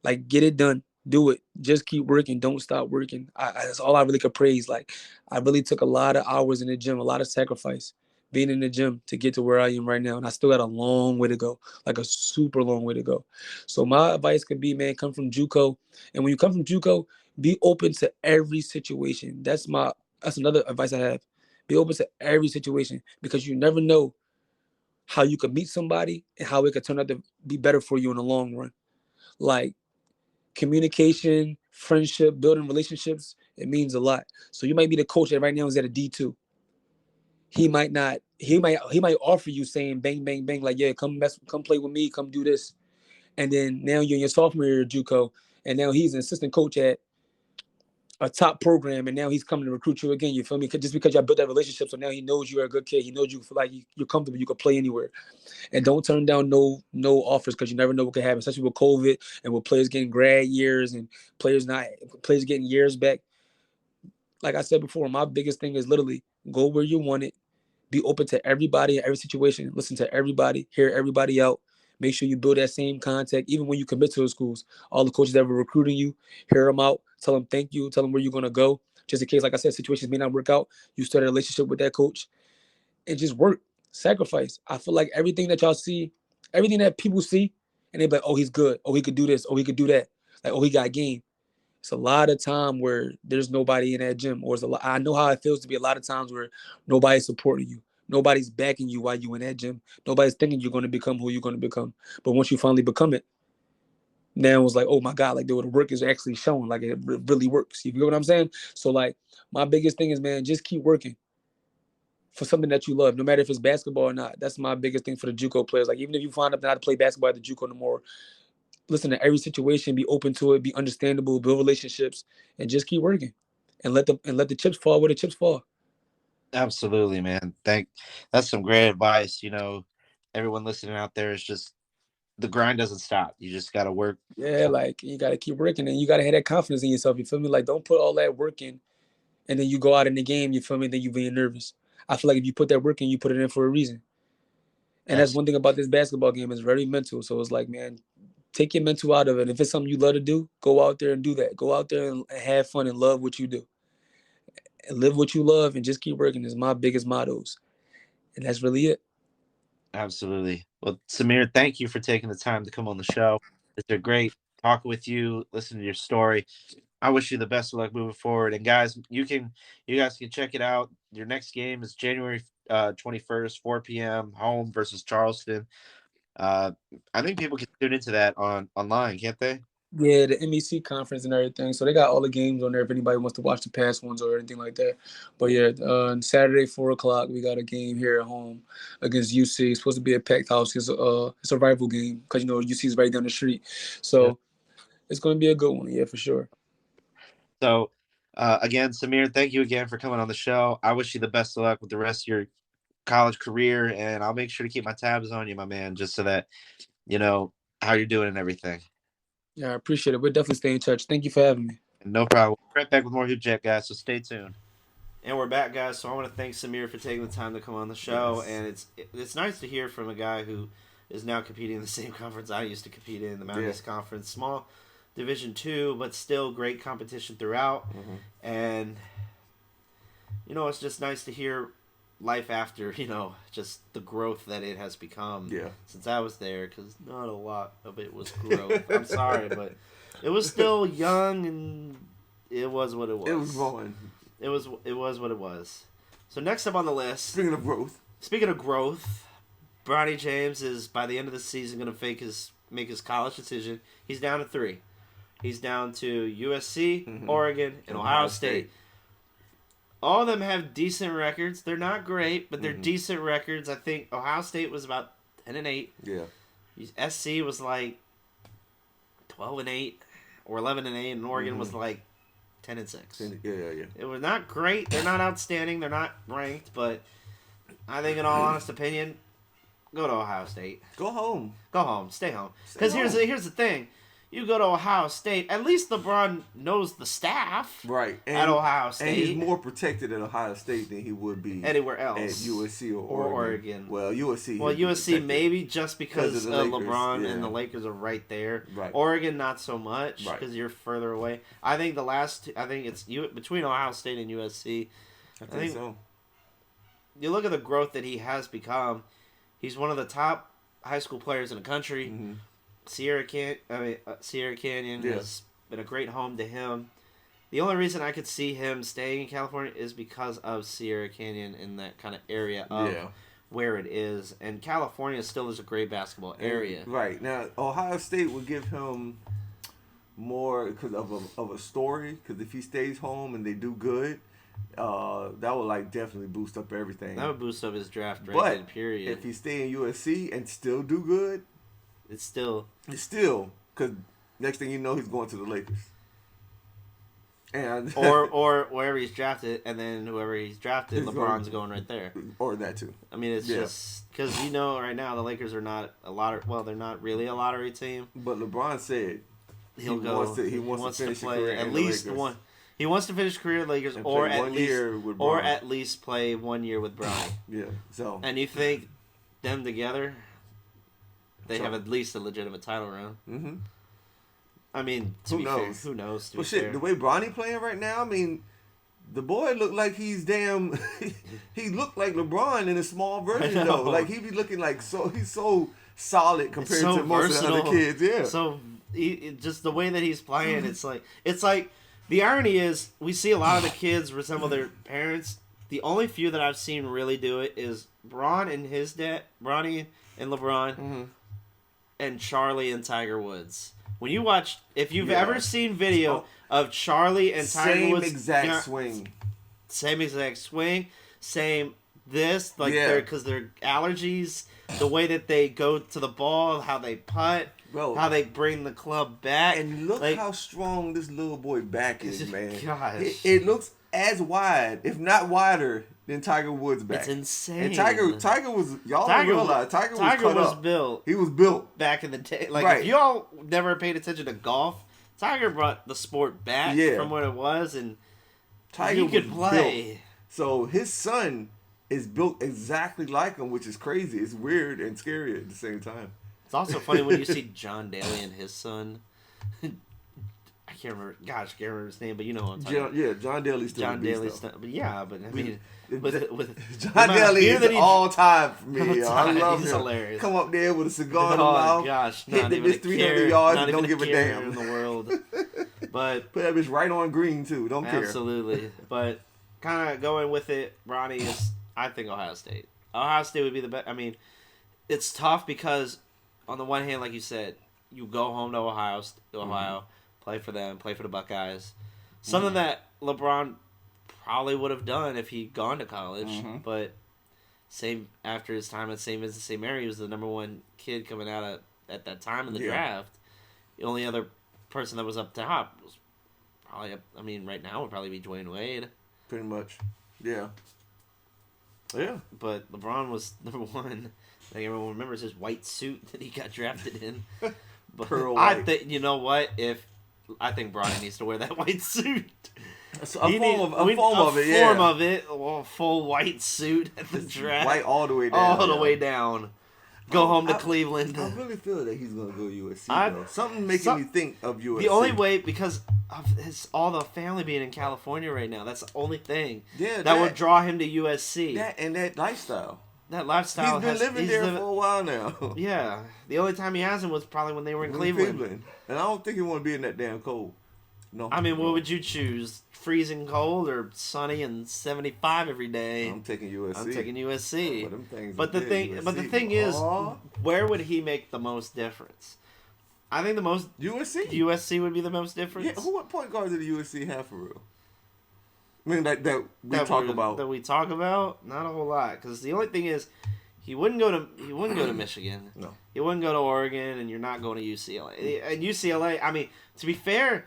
Like, get it done. Do it. Just keep working. Don't stop working. That's all I really could praise. Like, I really took a lot of hours in the gym, a lot of sacrifice being in the gym to get to where I am right now. And I still got a long way to go, like a super long way to go. So my advice could be, man, come from JUCO. And when you come from JUCO, be open to every situation. That's another advice I have. Be open to every situation because you never know how you could meet somebody and how it could turn out to be better for you in the long run. Like communication, friendship, building relationships, it means a lot. So you might be the coach that right now is at a D2. He might not. He might offer you saying bang bang bang like yeah come play with me, come do this, and then now you're in your sophomore year at JUCO, and now he's an assistant coach at a top program, and now he's coming to recruit you again. You feel me? Just because y'all built that relationship, so now he knows you're a good kid. He knows you feel like you're comfortable. You can play anywhere, and don't turn down no offers because you never know what could happen, especially with COVID and with players getting grad years and players getting years back. Like I said before, my biggest thing is literally go where you want it, be open to everybody in every situation, listen to everybody, hear everybody out. Make sure you build that same contact, even when you commit to the schools. All the coaches that were recruiting you, hear them out, tell them thank you, tell them where you're gonna go. Just in case, like I said, situations may not work out. You start a relationship with that coach and just work, sacrifice. I feel like everything that y'all see, everything that people see, and they be like, oh, he's good. Oh, he could do this. Oh, he could do that. Like, oh, he got game. It's a lot of time where there's nobody in that gym, or it's a lot. I know how it feels to be a lot of times where nobody's supporting you, nobody's backing you while you in that gym, nobody's thinking you're going to become who you're going to become. But once you finally become it, now it's like, oh my god, like the work is actually showing, like it really works. You know what I'm saying? So like, my biggest thing is, man, just keep working for something that you love, no matter if it's basketball or not. That's my biggest thing for the JUCO players. Like even if you find out not to play basketball at the JUCO no more, listen to every situation, be open to it, be understandable, build relationships, and just keep working, and let the chips fall where the chips fall. Absolutely, man. That's some great advice. Everyone listening out there is just the grind doesn't stop. You just got to work. Yeah, like you gotta keep working, and you gotta have that confidence in yourself. You feel me? Like don't put all that work in, and then you go out in the game. You feel me? Then you being nervous. I feel like if you put that work in, you put it in for a reason. And that's Abs- one thing about this basketball game is very mental. So it's like, man, take your mental out of it. If it's something you love to do, go out there and do that. Go out there and have fun and love what you do. And live what you love and just keep working is my biggest mottos. And that's really it. Absolutely. Well, Samier, thank you for taking the time to come on the show. It's been great talking with you, listening to your story. I wish you the best of luck moving forward. And guys, you guys can check it out. Your next game is January 21st, 4 p.m. home versus Charleston. I think people can tune into that online, can't they? Yeah, the MEC conference and everything. So they got all the games on there if anybody wants to watch the past ones or anything like that. But yeah, Saturday 4 o'clock we got a game here at home against UC. It's supposed to be a packed house. It's a rival game because UC is right down the street. So It's going to be a good one. Yeah, for sure. So again, Samier, thank you again for coming on the show. I wish you the best of luck with the rest of your college career, and I'll make sure to keep my tabs on you, my man, just so that you know how you're doing and everything. Yeah, I appreciate it. We'll definitely stay in touch. Thank you for having me. No problem. We're right back with more Hoop Jack, guys, so stay tuned. And we're back, guys. So I want to thank Samier for taking the time to come on the show. Yes. And it's nice to hear from a guy who is now competing in the same conference I used to compete in, the Mountain East Conference. Small Division II, but still great competition throughout. Mm-hmm. And, it's just nice to hear life after, just the growth that it has become since I was there, because not a lot of it was growth. I'm sorry, but it was still young, and it was what it was. It was growing. It was what it was. So next up on the list. Speaking of growth, Bronny James is by the end of the season going to make his college decision. He's down to 3. He's down to USC, Oregon, and Ohio State. All of them have decent records. They're not great, but they're decent records. I think Ohio State was about 10-8. Yeah. SC was like 12-8 or 11-8, and Oregon was like 10-6. Yeah. It was not great. They're not outstanding. They're not ranked, but I think, in all honest opinion, go to Ohio State. Go home. Stay home. Because here's the thing. You go to Ohio State, at least LeBron knows the staff at Ohio State. And he's more protected at Ohio State than he would be anywhere else. At USC or Oregon. Well, USC. Well, USC maybe just because of the Lakers, LeBron and the Lakers are right there. Right. Oregon, not so much because you're further away. I think it's between Ohio State and USC. I think so. You look at the growth that he has become. He's one of the top high school players in the country. Mm-hmm. Sierra Canyon has been a great home to him. The only reason I could see him staying in California is because of Sierra Canyon in that kind of area of where it is. And California still is a great basketball area. Right. Now, Ohio State would give him more because of a story. Because if he stays home and they do good, that would definitely boost up everything. That would boost up his draft ranking, period. If he stay in USC and still do good, It's still because next thing you know, he's going to the Lakers, and or wherever he's drafted, and then whoever he's drafted, LeBron's going right there, or that too. I mean, it's just because right now the Lakers are not they're not really a lottery team. But LeBron said he wants to finish play at least one. He wants to finish career Lakers, and or at least play 1 year with Bronny. So and you think them together? They have at least a legitimate title run. Mm-hmm. I mean, to be fair, who knows? Well, shit, the way Bronny playing right now, I mean, the boy look like he's damn. He looked like LeBron in a small version though. Like he be looking like he's so solid compared to most of the other kids. Yeah. So just the way that he's playing, it's like the irony is we see a lot of the kids resemble their parents. The only few that I've seen really do it is Bronny and LeBron. Mm-hmm. And Charlie and Tiger Woods. When you watch, if you've ever seen video of Charlie and Tiger Woods, same exact swing, same this, because their allergies, the way that they go to the ball, how they putt, how they bring the club back, and look how strong this little boy back is, man. Gosh, it looks as wide, if not wider, than Tiger Woods back. It's insane. And Tiger was realize Tiger was built. He was built back in the day. If y'all never paid attention to golf, Tiger brought the sport back from what it was, and Tiger could play. Built. So his son is built exactly like him, which is crazy. It's weird and scary at the same time. It's also funny when you see John Daly and his son. I can't remember his name, but you know what I'm talking about. John Daly's still John Daly's but I mean, with John Daly is all time for me. I love he's him. Hilarious. Come up there with a cigar in the mouth. Gosh, hit the bitch 300 yards and don't give a damn in the world. But put that bitch right on green too. Don't care. Absolutely. But kind of going with it, Bronny is, I think, Ohio State. Ohio State would be the best. I mean, it's tough because on the one hand, like you said, you go home to Ohio, play for them, play for the Buckeyes. Something that LeBron probably would have done if he'd gone to college, but same after his time at St. Vincent St. Mary, he was the number one kid coming out at that time in the draft. The only other person that was up top was probably, right now would probably be Dwayne Wade. Pretty much, yeah. Yeah. But LeBron was number one. Like everyone remembers his white suit that he got drafted in. But Pearl white. I think, you know what? I think Bronny needs to wear that white suit. A form of it, a full white suit at the draft. White all the way down. All the way down. Go home to Cleveland. I really feel that he's going to go USC, though. Something making me think of USC. The only way, because of all the family being in California right now, that's the only thing that would draw him to USC. That lifestyle. That lifestyle. He's been living there for a while now. Yeah. The only time he hasn't was probably when they were in Cleveland. And I don't think he want to be in that damn cold. No. What would you choose? Freezing cold or sunny and 75 every day? I'm taking USC. But the thing is, where would he make the most difference? I think the most USC would be the most difference. Yeah, what point guard did the USC have for real? I mean, that we talk about, not a whole lot. Because the only thing is, he wouldn't go to Michigan. No, he wouldn't go to Oregon, and you're not going to UCLA. And UCLA, to be fair,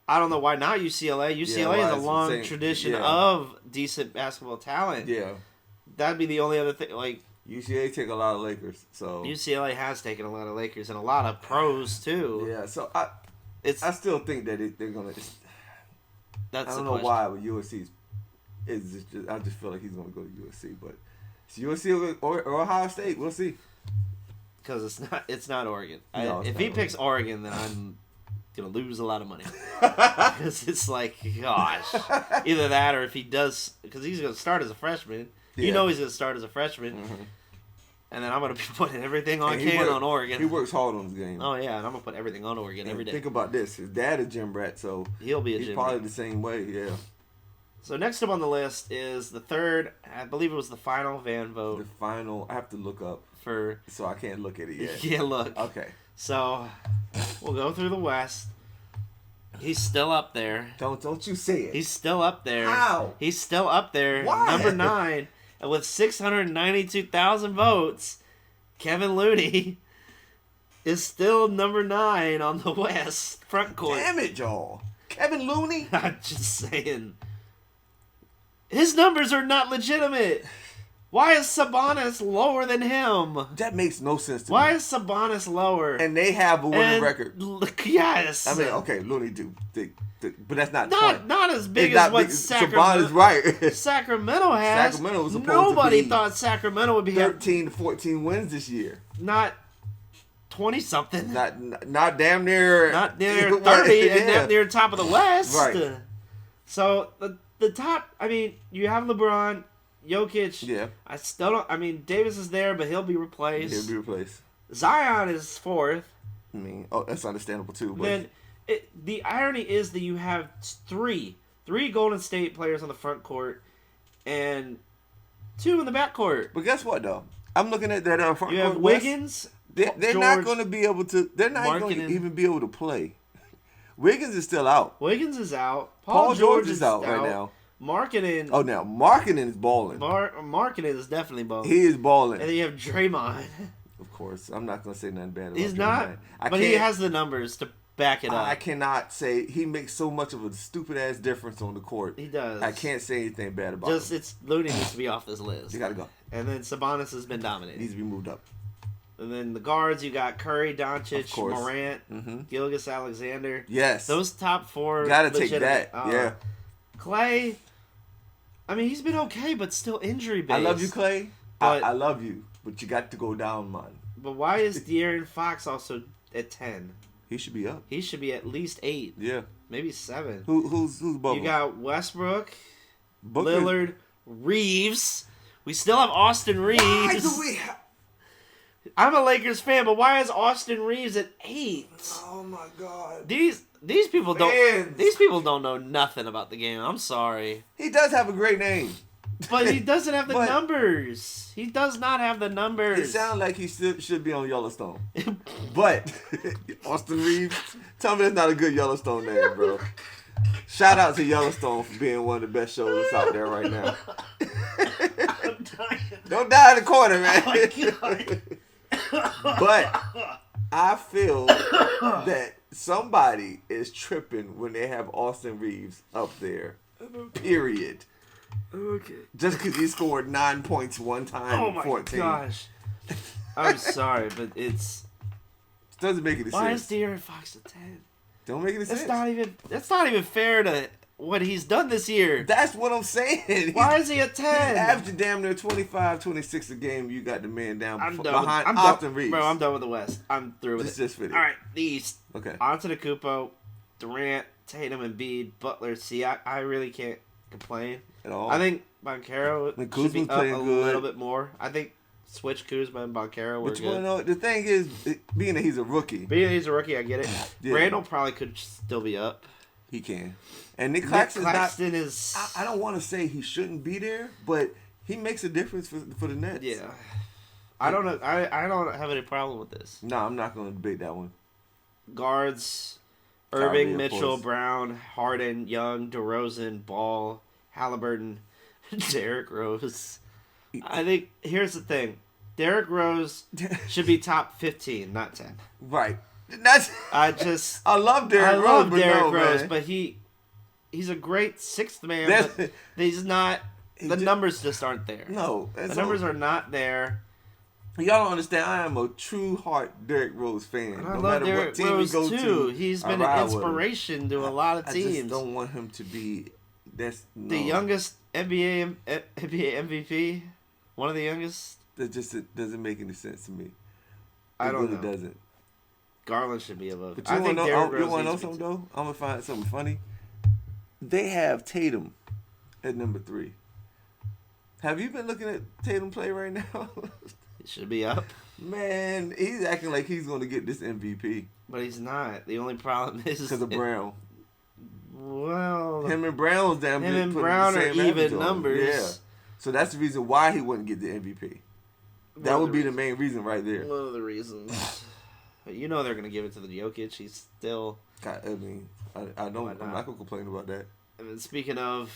I don't know why not UCLA. UCLA has a long tradition of decent basketball talent. Yeah, that'd be the only other thing. Like UCLA take a lot of Lakers, so UCLA has taken a lot of Lakers and a lot of pros too. Yeah, so I still think that they're gonna. I don't know why, but USC is just. I just feel like he's gonna go to USC, but it's USC or Ohio State. We'll see. Because it's not Oregon. If he picks Oregon, then I'm gonna lose a lot of money. Because it's like, gosh, either that or if he does, because he's gonna start as a freshman. Yeah. You know he's gonna start as a freshman. And then I'm going to be putting everything on Oregon. He works hard on his game. Oh, yeah, and I'm going to put everything on Oregon every day. Think about this. His dad is gym rat, so he's probably the same way, yeah. So next up on the list is the third, I believe it was the final van vote. The final, I have to look up. So I can't look at it yet. Yeah, look. Okay. So we'll go through the West. He's still up there. Don't you say it. He's still up there. How? He's still up there. Why? Number 9. And with 692,000 votes, Kevin Looney is still number 9 on the West front court. Damn it, y'all. Kevin Looney? I'm just saying. His numbers are not legitimate. Why is Sabonis lower than him? That makes no sense to me. Why is Sabonis lower? And they have a winning record. Yes. I mean, okay, Looney do. But that's not not as big as what Sacramento. Sabonis, right. Sacramento has. Sacramento was supposed Nobody to be thought Sacramento would be 13 to 14 wins this year. Not 20 something. Not damn near. Not near 30 and damn near top of the West. Right. So the top. I mean, you have LeBron, Jokic. Yeah. I still don't. I mean, Davis is there, but he'll be replaced. He'll be replaced. Zion is 4th. I mean, that's understandable too. But then the irony is that you have three Golden State players on the front court and 2 in the back court. But guess what though? I'm looking at that front court. You have Wiggins. They're not going to be able to. They're not going to even be able to play. Wiggins is still out. Wiggins is out. Paul George is out right now. Markkanen. Oh, now Markkanen is balling. Markkanen is definitely balling. He is balling. And then you have Draymond. Of course, I'm not going to say nothing bad about He's Draymond. not, but he has the numbers to back it up. I cannot say he makes so much of a stupid ass difference on the court. He does. I can't say anything bad about him. It's Looney needs to be off this list. You got to go. And then Sabonis has been dominating. He needs to be moved up. And then the guards, you got Curry, Doncic, Morant, Gilgeous Alexander. Yes. Those top 4. Gotta take that. Yeah. Clay, I mean, he's been okay, but still injury based. I love you, Clay. I love you, but you got to go down, man. But why is De'Aaron Fox also at 10? He should be up. He should be at least 8. Yeah. Maybe 7. Who's above You got Westbrook, Lillard, Reeves. We still have Austin Reeves. Why do we I'm a Lakers fan, but why is Austin Reeves at 8? Oh my God! These people don't know nothing about the game. I'm sorry. He does have a great name. But he doesn't have the numbers. He does not have the numbers. It sounds like he should be on Yellowstone. But Austin Reeves, tell me that's not a good Yellowstone name, bro. Shout out to Yellowstone for being one of the best shows that's out there right now. I'm dying. Don't die in the corner, man. Oh my God. But I feel that somebody is tripping when they have Austin Reeves up there. Period. Okay. Just because he scored 9 points one time. Oh my 14. gosh. I'm sorry, but it doesn't make any sense. Why is De'Aaron Fox a 10? Don't make any sense. That's not even fair to what he's done this year. That's what I'm saying. Why is he a 10? He's averaging damn near 25, 26 a game. You got the man down behind I'm Austin Reeves. Bro, I'm done with the West. I'm through with it. Just finish. All right, the East. Okay. Antetokounmpo, Durant, Tatum, Embiid, Butler. See, I really can't complain. At all. I think Boncaro should be up a good. little bit more. I think switch Kuzma and Boncaro were But you good. want to know, the thing is, being that he's a rookie. Being he's a rookie, I get it. Yeah. Randall probably could still be up. He can. And Nick Claxton is... I don't want to say he shouldn't be there, but he makes a difference for the Nets. Yeah. I don't know. I don't have any problem with this. No, I'm not going to debate that one. Guards, Kyrie, Irving, of Mitchell, course. Brown, Harden, Young, DeRozan, Ball, Halliburton, Derrick Rose. I think, here's the thing. Derrick Rose should be top 15, not 10. Right. I love Derrick Rose, but he's a great sixth man, but he's not. The numbers just aren't there. No. The numbers are not there. Y'all don't understand. I am a true heart Derrick Rose fan. And I no love matter Derrick what team Rose we go too. to, He's been an inspiration to a lot of teams. I just don't want him to be the youngest NBA MVP. One of the youngest. It doesn't make any sense to me. I don't really know. doesn't. Garland should be above. But I think Derrick Rose. You want to know something though? I'm gonna find something funny. They have Tatum at number 3. Have you been looking at Tatum play right now? He should be up. Man, he's acting like he's going to get this MVP. But he's not. The only problem is because of Brown. Well, him and Brown's damn. Him and Brown are even numbers. Yeah. So that's the reason why he wouldn't get the MVP. That would be the main reason right there. One of the reasons. You know they're going to give it to the Jokic. He's still... God, I mean, I'm not going to complain about that. And then speaking of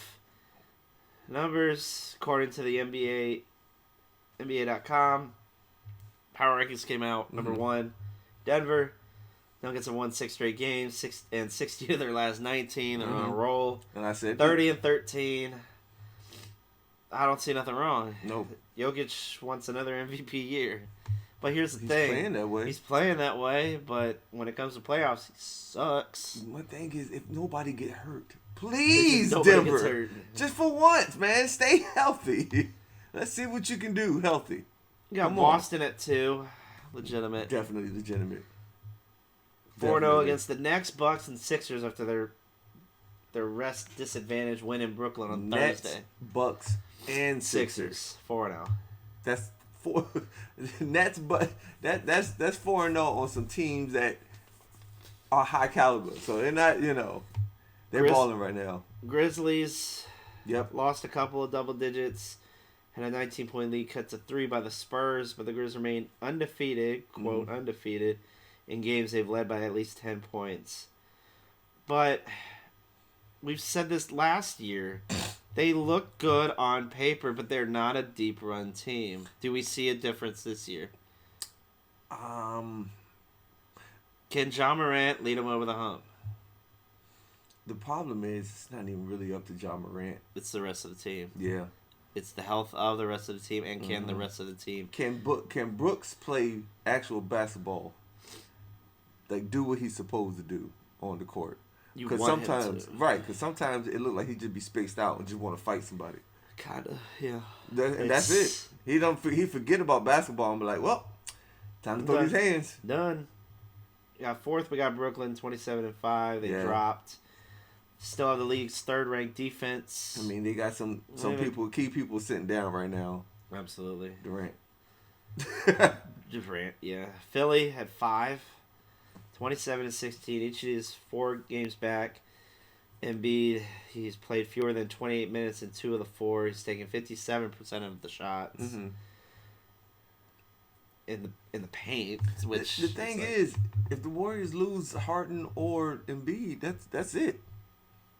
numbers, according to the NBA.com, Power Rankings came out. Number 1, Denver. Nuggets have won 6 straight games, 60 of their last 19. They're on a roll. And I said 30-13. I don't see nothing wrong. Nope. Jokic wants another MVP year. But here's the thing. He's playing that way. He's playing that way, but when it comes to playoffs, he sucks. My thing is, if nobody get hurt, please, nobody Denver. gets hurt. Just for once, man. Stay healthy. Let's see what you can do healthy. You got Boston at 2. Legitimate. Definitely legitimate. 4-0 against the Nets, Bucks, and Sixers after their rest disadvantage win in Brooklyn on Thursday. Bucks, and Sixers. 4-0. That's 4 Nets, but that's 4-0 on some teams that are high caliber. So they're not, they're balling right now. Grizzlies. Yep. Lost a couple of double digits. Had a 19-point lead cut to 3 by the Spurs, but the Grizz remain undefeated, quote, undefeated, in games they've led by at least 10 points. But we've said this last year. They look good on paper, but they're not a deep-run team. Do we see a difference this year? Can Ja Morant lead them over the hump? The problem is it's not even really up to Ja Morant. It's the rest of the team. Yeah. It's the health of the rest of the team, and can the rest of the team... Can Brooks play actual basketball? Like, do what he's supposed to do on the court? Because sometimes it look like he just be spaced out and just want to fight somebody. Kinda, yeah. And that's it. He forget about basketball and be like, well, time to throw these hands. Done. Got 4th. We got Brooklyn 27-5. They dropped. Still have the league's 3rd-ranked defense. I mean, they got some key people sitting down right now. 27-16. Each of these 4 games back. Embiid, he's played fewer than 28 minutes in 2 of the 4. He's taken 57% of the shots in the paint. Which the thing is, if the Warriors lose Harden or Embiid, that's it.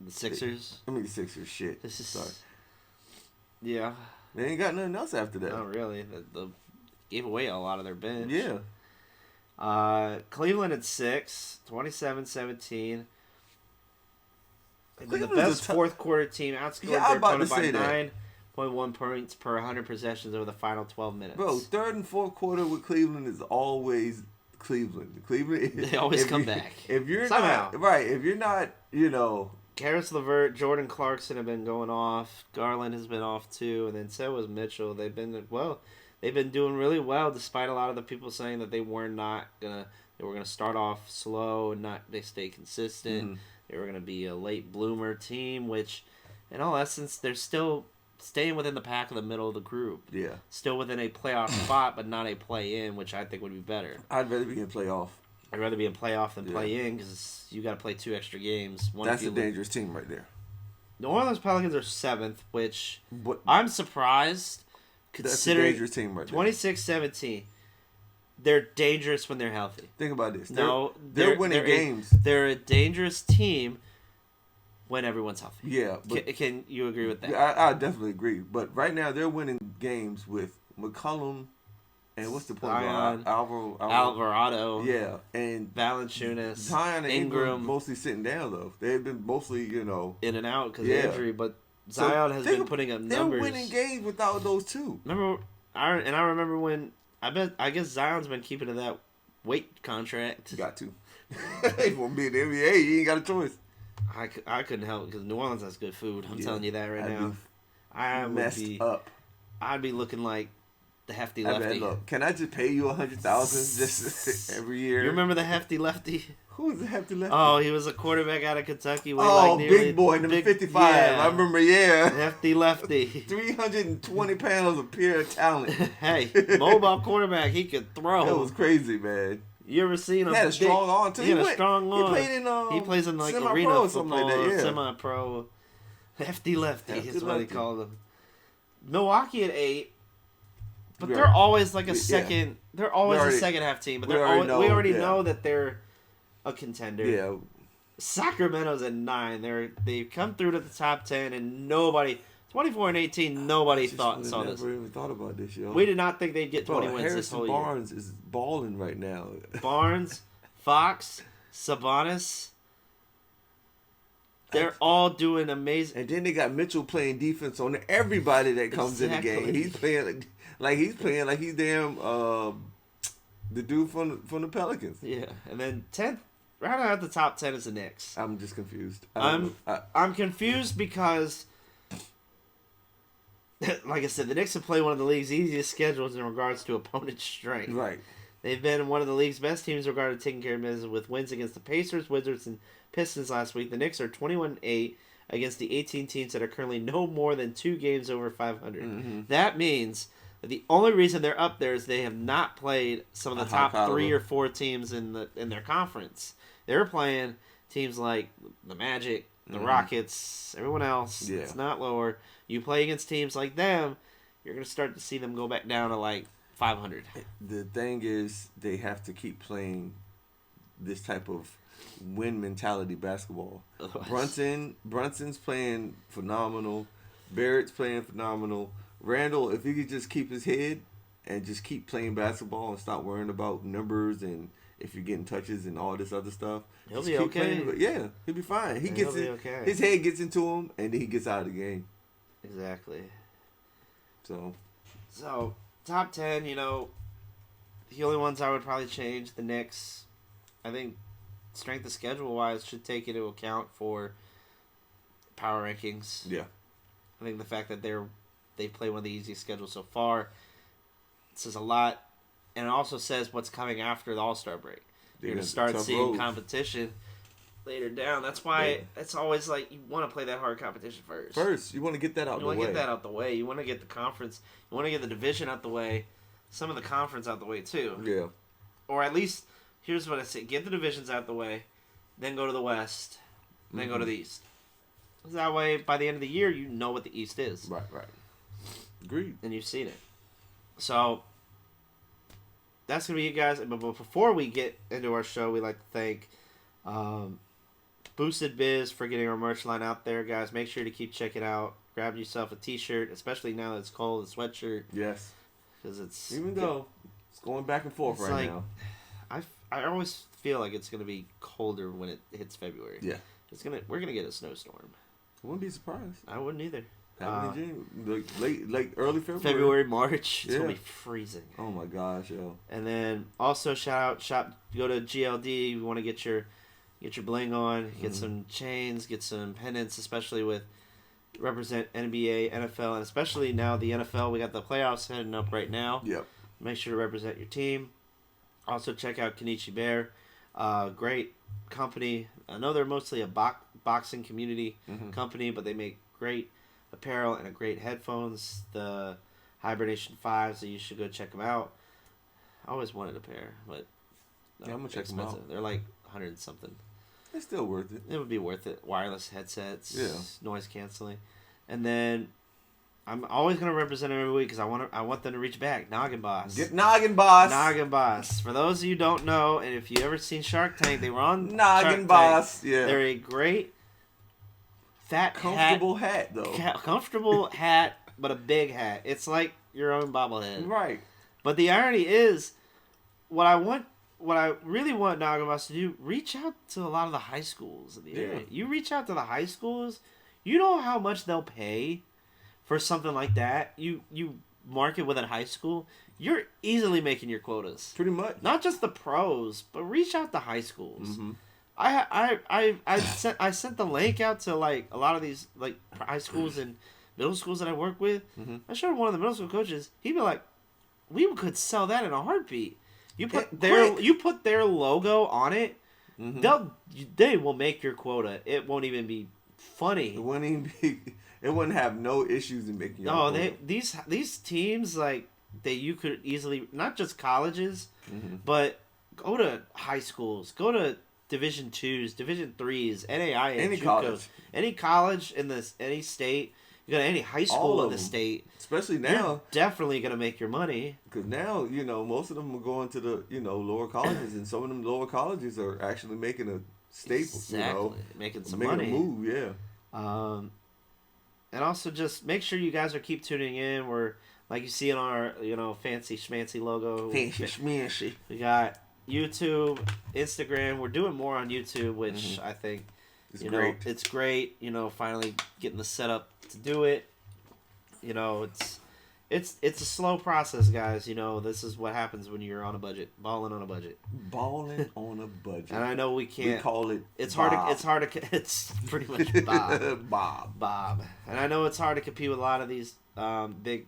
The Sixers. The Sixers. Shit. This is sorry. Yeah. They ain't got nothing else after that. Not really. They gave away a lot of their bench. Yeah. Cleveland at 6, 27-17. The best fourth quarter team outscored their opponent by 9.1 points per 100 possessions over the final 12 minutes. Bro, third and fourth quarter with Cleveland is always Cleveland. They always come back. If you're somehow if you're not, Karis LeVert, Jordan Clarkson have been going off. Garland has been off too, and then so was Mitchell. They've been doing really well despite a lot of the people saying that they were gonna start off slow and they stay consistent. Mm-hmm. They were gonna be a late bloomer team, which in all essence they're still staying within the pack of the middle of the group. Yeah. Still within a playoff spot, but not a play-in, which I think would be better. I'd rather be in playoff. I'd rather be in playoff than play-in because you got to play 2 extra games. That's a dangerous team right there. New Orleans Pelicans are 7th, which I'm surprised considering that's a dangerous team right there. 26-17. They're dangerous when they're healthy. Think about this. They're winning games. They're a dangerous team when everyone's healthy. Yeah. But can you agree with that? Yeah, I definitely agree. But right now they're winning games with McCollum and what's the point guard? Alvarado. Yeah. And Valanciunas. Zion and Ingram mostly sitting down though. They've been mostly, in and out because of injury, but Zion has been putting up numbers. They're winning games without those two. I remember when I guess Zion's been keeping to that weight contract. Got to. If you want to be in the NBA, you ain't got a choice. I couldn't help it because New Orleans has good food. I'm telling you that right now. Up. I'd be looking like the hefty lefty. Look, can I just pay you $100,000 just every year? You remember the hefty lefty? Who was the hefty lefty? Oh, he was a quarterback out of Kentucky. Big boy, number 55. Yeah. I remember, Hefty lefty. 320 pounds of pure talent. Hey, mobile quarterback. He could throw. That was crazy, man. You ever seen him? He had a strong arm, too. He had a strong arm. He plays in like arena football, like semi-pro. Hefty lefty is what they call him. Milwaukee at 8. But they're always like a second. Yeah. They're always a second half team. But we already know that they're a contender. Yeah. Sacramento's at 9. They've come through to the top 10, and nobody 24-18. Nobody saw this. Never even thought about this, yo. We did not think they'd get 20 wins this whole year. Barnes is balling right now. Barnes, Fox, Sabonis. They're all doing amazing. And then they got Mitchell playing defense on everybody that comes in the game. He's playing like he's damn the dude from the Pelicans. Yeah, and then 10th, right out the top 10 is the Knicks. I'm just confused. I'm confused because, like I said, the Knicks have played one of the league's easiest schedules in regards to opponent strength. Right. They've been one of the league's best teams regarding taking care of business with wins against the Pacers, Wizards, and Pistons last week. The Knicks are 21-8 against the 18 teams that are currently no more than 2 games over 500. Mm-hmm. That means that the only reason they're up there is they have not played some of the top 3 or 4 teams in their conference. They're playing teams like the Magic, the Rockets, everyone else. Yeah. It's not lower. You play against teams like them, you're going to start to see them go back down to like 500. The thing is, they have to keep playing this type of win mentality basketball. Brunson's playing phenomenal. Barrett's playing phenomenal. Randall, if he could just keep his head and just keep playing basketball and stop worrying about numbers and if you're getting touches and all this other stuff, he'll be okay. Yeah, he'll be fine. His head gets into him and then he gets out of the game. Exactly. So top 10, the only ones I would probably change, the Knicks. I think strength of schedule wise should take into account for power rankings. Yeah. I think the fact that they've played one of the easiest schedules so far says a lot, and it also says what's coming after the All-Star break. You're going to start seeing competition later down. That's why it's always like you want to play that hard competition first. First, you want to get that out the way. You want to get that out the way. You want to get the conference. You want to get the division out the way. Some of the conference out the way too. Yeah. Or at least here's what I say: get the divisions out the way, then go to the West, then go to the East. That way, by the end of the year, you know what the East is. Right. Agreed. And you've seen it. So that's gonna be it, guys. But before we get into our show, we like to thank Boosted Biz for getting our merch line out there, guys. Make sure to keep checking out. Grab yourself a T-shirt, especially now that it's cold. A sweatshirt. Yes. Because it's though it's going back and forth right now. I always feel like it's gonna be colder when it hits February. Yeah. We're gonna get a snowstorm. I wouldn't be surprised. I wouldn't either. Late early February. February, March. It's gonna be freezing. Oh my gosh, yo. And then also go to GLD. You want to get your bling on, get some chains, get some pendants, especially with represent NBA, NFL, and especially now the NFL. We got the playoffs heading up right now. Yep. Make sure to represent your team. Also check out Kenichi Bear. Great company. I know they're mostly a boxing community company, but they make great apparel and great headphones. The Hibernation 5s, so you should go check them out. I always wanted a pair, but I'm gonna check them out. They're like 100 and something. It's still worth it. It would be worth it. Wireless headsets, noise canceling, and then I'm always gonna represent them every week because I want them to reach back. Noggin Boss. Get Noggin Boss. Noggin Boss. For those of you who don't know, and if you ever seen Shark Tank, they were on Noggin Boss. Tank. Yeah. They're a great fat comfortable hat though. Comfortable hat, but a big hat. It's like your own bobblehead. Right. But the irony is, what I really want Noggin Boss to do, reach out to a lot of the high schools in the area. You reach out to the high schools, you know how much they'll pay for something like that. You market within high school, you're easily making your quotas. Pretty much. Not just the pros, but reach out to high schools. I sent the link out to like a lot of these like high schools and middle schools that I work with. I showed one of the middle school coaches. He'd be like, "We could sell that in a heartbeat. You put their logo on it. They will make your quota. It won't even be funny. It wouldn't even be. It wouldn't have no issues in making. These teams like that you could easily, not just colleges, but go to high schools, go to Division 2s, Division 3s, NAIA, any college in any state. You go to any high school in the state, especially now. You're definitely gonna make your money because now most of them are going to the lower colleges, and some of them lower colleges are actually making a staple. Exactly, making some money. Making a move, yeah. And also just make sure you guys are keep tuning in. We're like you see in our fancy schmancy logo. Fancy schmancy. We got YouTube, Instagram. We're doing more on YouTube, which I think it's great. Finally getting the setup to do it. It's a slow process, guys. This is what happens when you're on a budget, balling on a budget. Balling on a budget. And I know we can't. We call it. It's Bob. hard to. It's pretty much Bob. Bob. And I know it's hard to compete with a lot of these big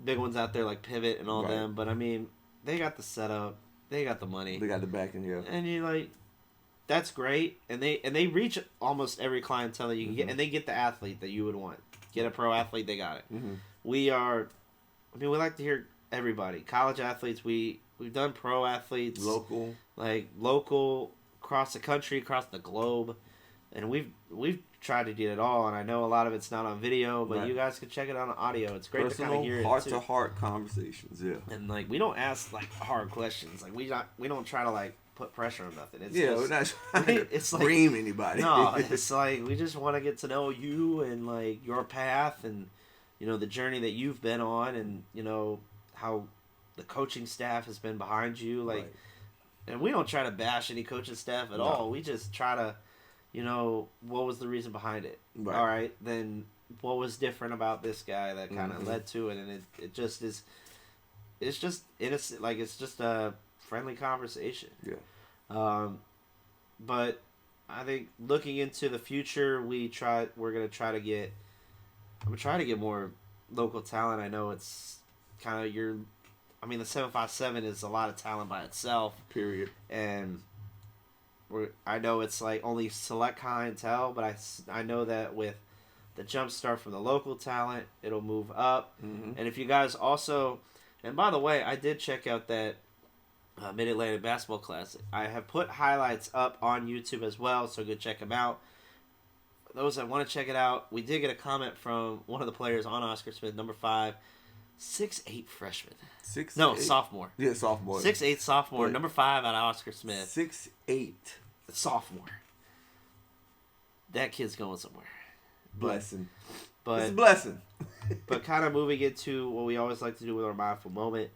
ones out there like Pivot and all them. But I mean, they got the setup. They got the money. They got the backing, yeah. And you're like, that's great. And they reach almost every clientele that you can get, and they get the athlete that you would want. Get a pro athlete, they got it. We like to hear everybody. College athletes, we've done pro athletes. Local, across the country, across the globe. And we've tried to get it all, and I know a lot of it's not on video, but you guys can check it on audio. It's great to kind of hear it. Heart-to-heart conversations, yeah. And like we don't ask like hard questions. Like we don't try to like put pressure on nothing. We're not trying to scream anybody. No, it's like we just want to get to know you and like your path and the journey that you've been on and how the coaching staff has been behind you. And we don't try to bash any coaching staff at all. We just try to, what was the reason behind it? Right. All right, then what was different about this guy that kind of led to it? And it just is. It's just innocent. Like it's just a friendly conversation. Yeah. But I think looking into the future, I'm gonna try to get more local talent. I know it's kind of the 757 is a lot of talent by itself. Period. And I know it's like only select clientele, but I know that with the jump start from the local talent, it'll move up. And if you guys also, and by the way, I did check out that Mid-Atlantic Basketball Classic. I have put highlights up on YouTube as well, so go check them out. For those that want to check it out, we did get a comment from one of the players on Oscar Smith, number 5, 6'8" freshman. Sophomore. Yeah, sophomore. 6'8" sophomore, number 5 out of Oscar Smith. 6'8". Sophomore. That kid's going somewhere. Blessing. But it's a blessing. But kind of moving into what we always like to do with our mindful moment.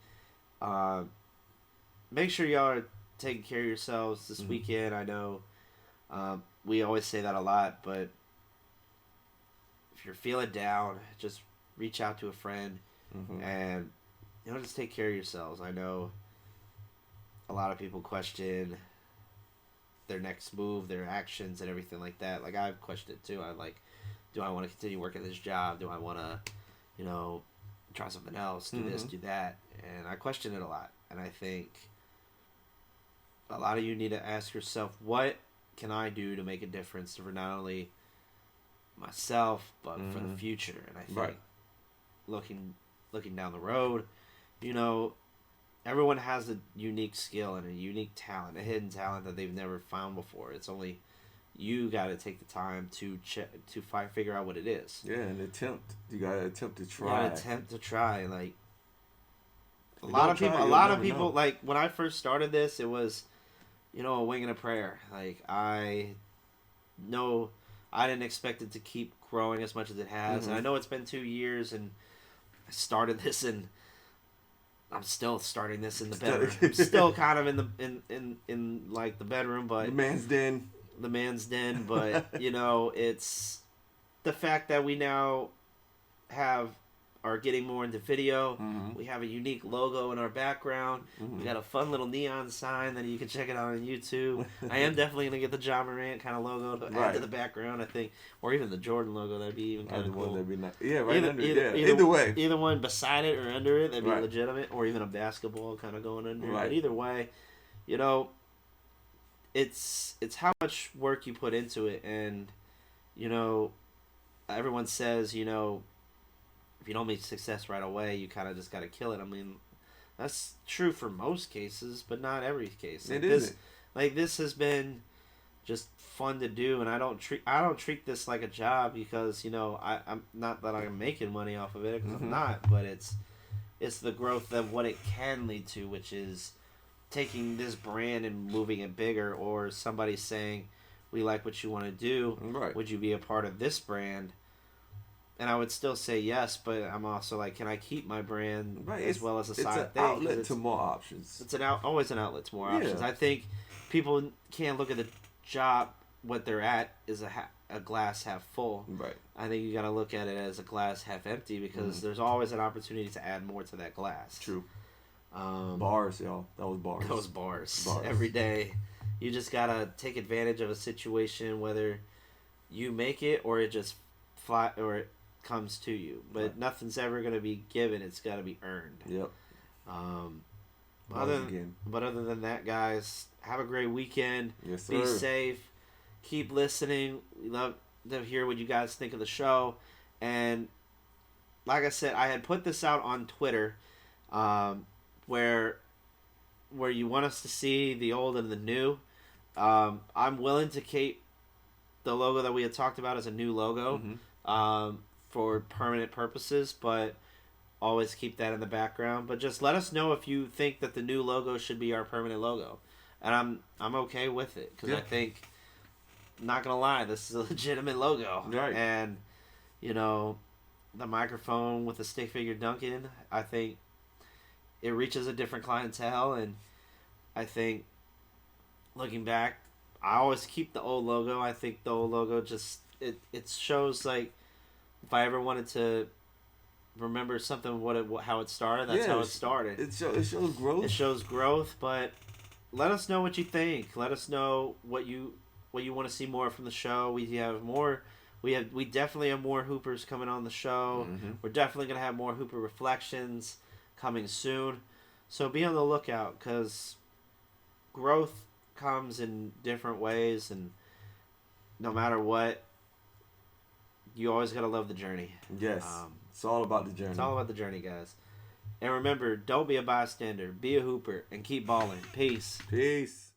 Make sure y'all are taking care of yourselves this weekend. I know we always say that a lot, but if you're feeling down, just reach out to a friend and just take care of yourselves. I know a lot of people question their next move, their actions, and everything like that. Like, I've questioned it too. I'm like, do I want to continue working this job? Do I want to, try something else, do this, do that? And I question it a lot. And I think a lot of you need to ask yourself, what can I do to make a difference for not only myself, but for the future? And I think looking down the road, everyone has a unique skill and a unique talent, a hidden talent that they've never found before. It's only you got to take the time to figure out what it is. Yeah, and attempt. You got to attempt to try. You got to attempt to try. Like, a lot of people, like, when I first started this, it was, a wing and a prayer. Like, I know I didn't expect it to keep growing as much as it has. And I know it's been 2 years, and I started this, and I'm still starting this in the bedroom. I'm still kind of in like the bedroom, but the man's den. But it's the fact that we now are getting more into video. We have a unique logo in our background. We got a fun little neon sign that you can check it out on YouTube. I am definitely gonna get the John Morant kind of logo to add to the background, I think, or even the Jordan logo. That'd be even kind of cool. That'd be nice. Yeah, right either way, either one beside it or under it, that'd be legitimate. Or even a basketball kind of going under. But either way, it's how much work you put into it, and everyone says if you don't make success right away, you kind of just got to kill it. I mean, that's true for most cases, but not every case. This has been just fun to do, and I don't treat this like a job because I'm not that I'm making money off of it, because I'm not, but it's the growth of what it can lead to, which is taking this brand and moving it bigger, or somebody saying, we like what you want to do. Right. Would you be a part of this brand? And I would still say yes, but I'm also like, can I keep my brand as well as a side thing? It's an outlet to more options. It's always an outlet to more options. I think people can't look at the job, what they're at is a glass half full. Right. I think you got to look at it as a glass half empty, because there's always an opportunity to add more to that glass. True. Bars, y'all. That was bars. Those bars. Every day. You just got to take advantage of a situation, whether you make it or it just it comes to you. But nothing's ever going to be given. It's got to be earned. Yep. But other than that, guys, have a great weekend. Yes, sir. Be safe. Keep listening. We love to hear what you guys think of the show. And like I said, I had put this out on Twitter, where you want us to see the old and the new. I'm willing to keep the logo that we had talked about as a new logo for permanent purposes, but always keep that in the background. But just let us know if you think that the new logo should be our permanent logo, and I'm okay with it, because I think, not gonna lie, this is a legitimate logo, right? And the microphone with the stick figure Duncan, I think it reaches a different clientele, and I think, looking back, I always keep the old logo. I think the old logo just it shows, like, if I ever wanted to remember something, how it started, that's how it started. It shows growth. It shows growth, but let us know what you think. Let us know what you want to see more from the show. We definitely have more Hoopers coming on the show. We're definitely gonna have more Hooper reflections coming soon. So be on the lookout, because growth comes in different ways, and no matter what, you always got to love the journey. Yes. It's all about the journey. It's all about the journey, guys. And remember, don't be a bystander. Be a hooper and keep balling. Peace. Peace.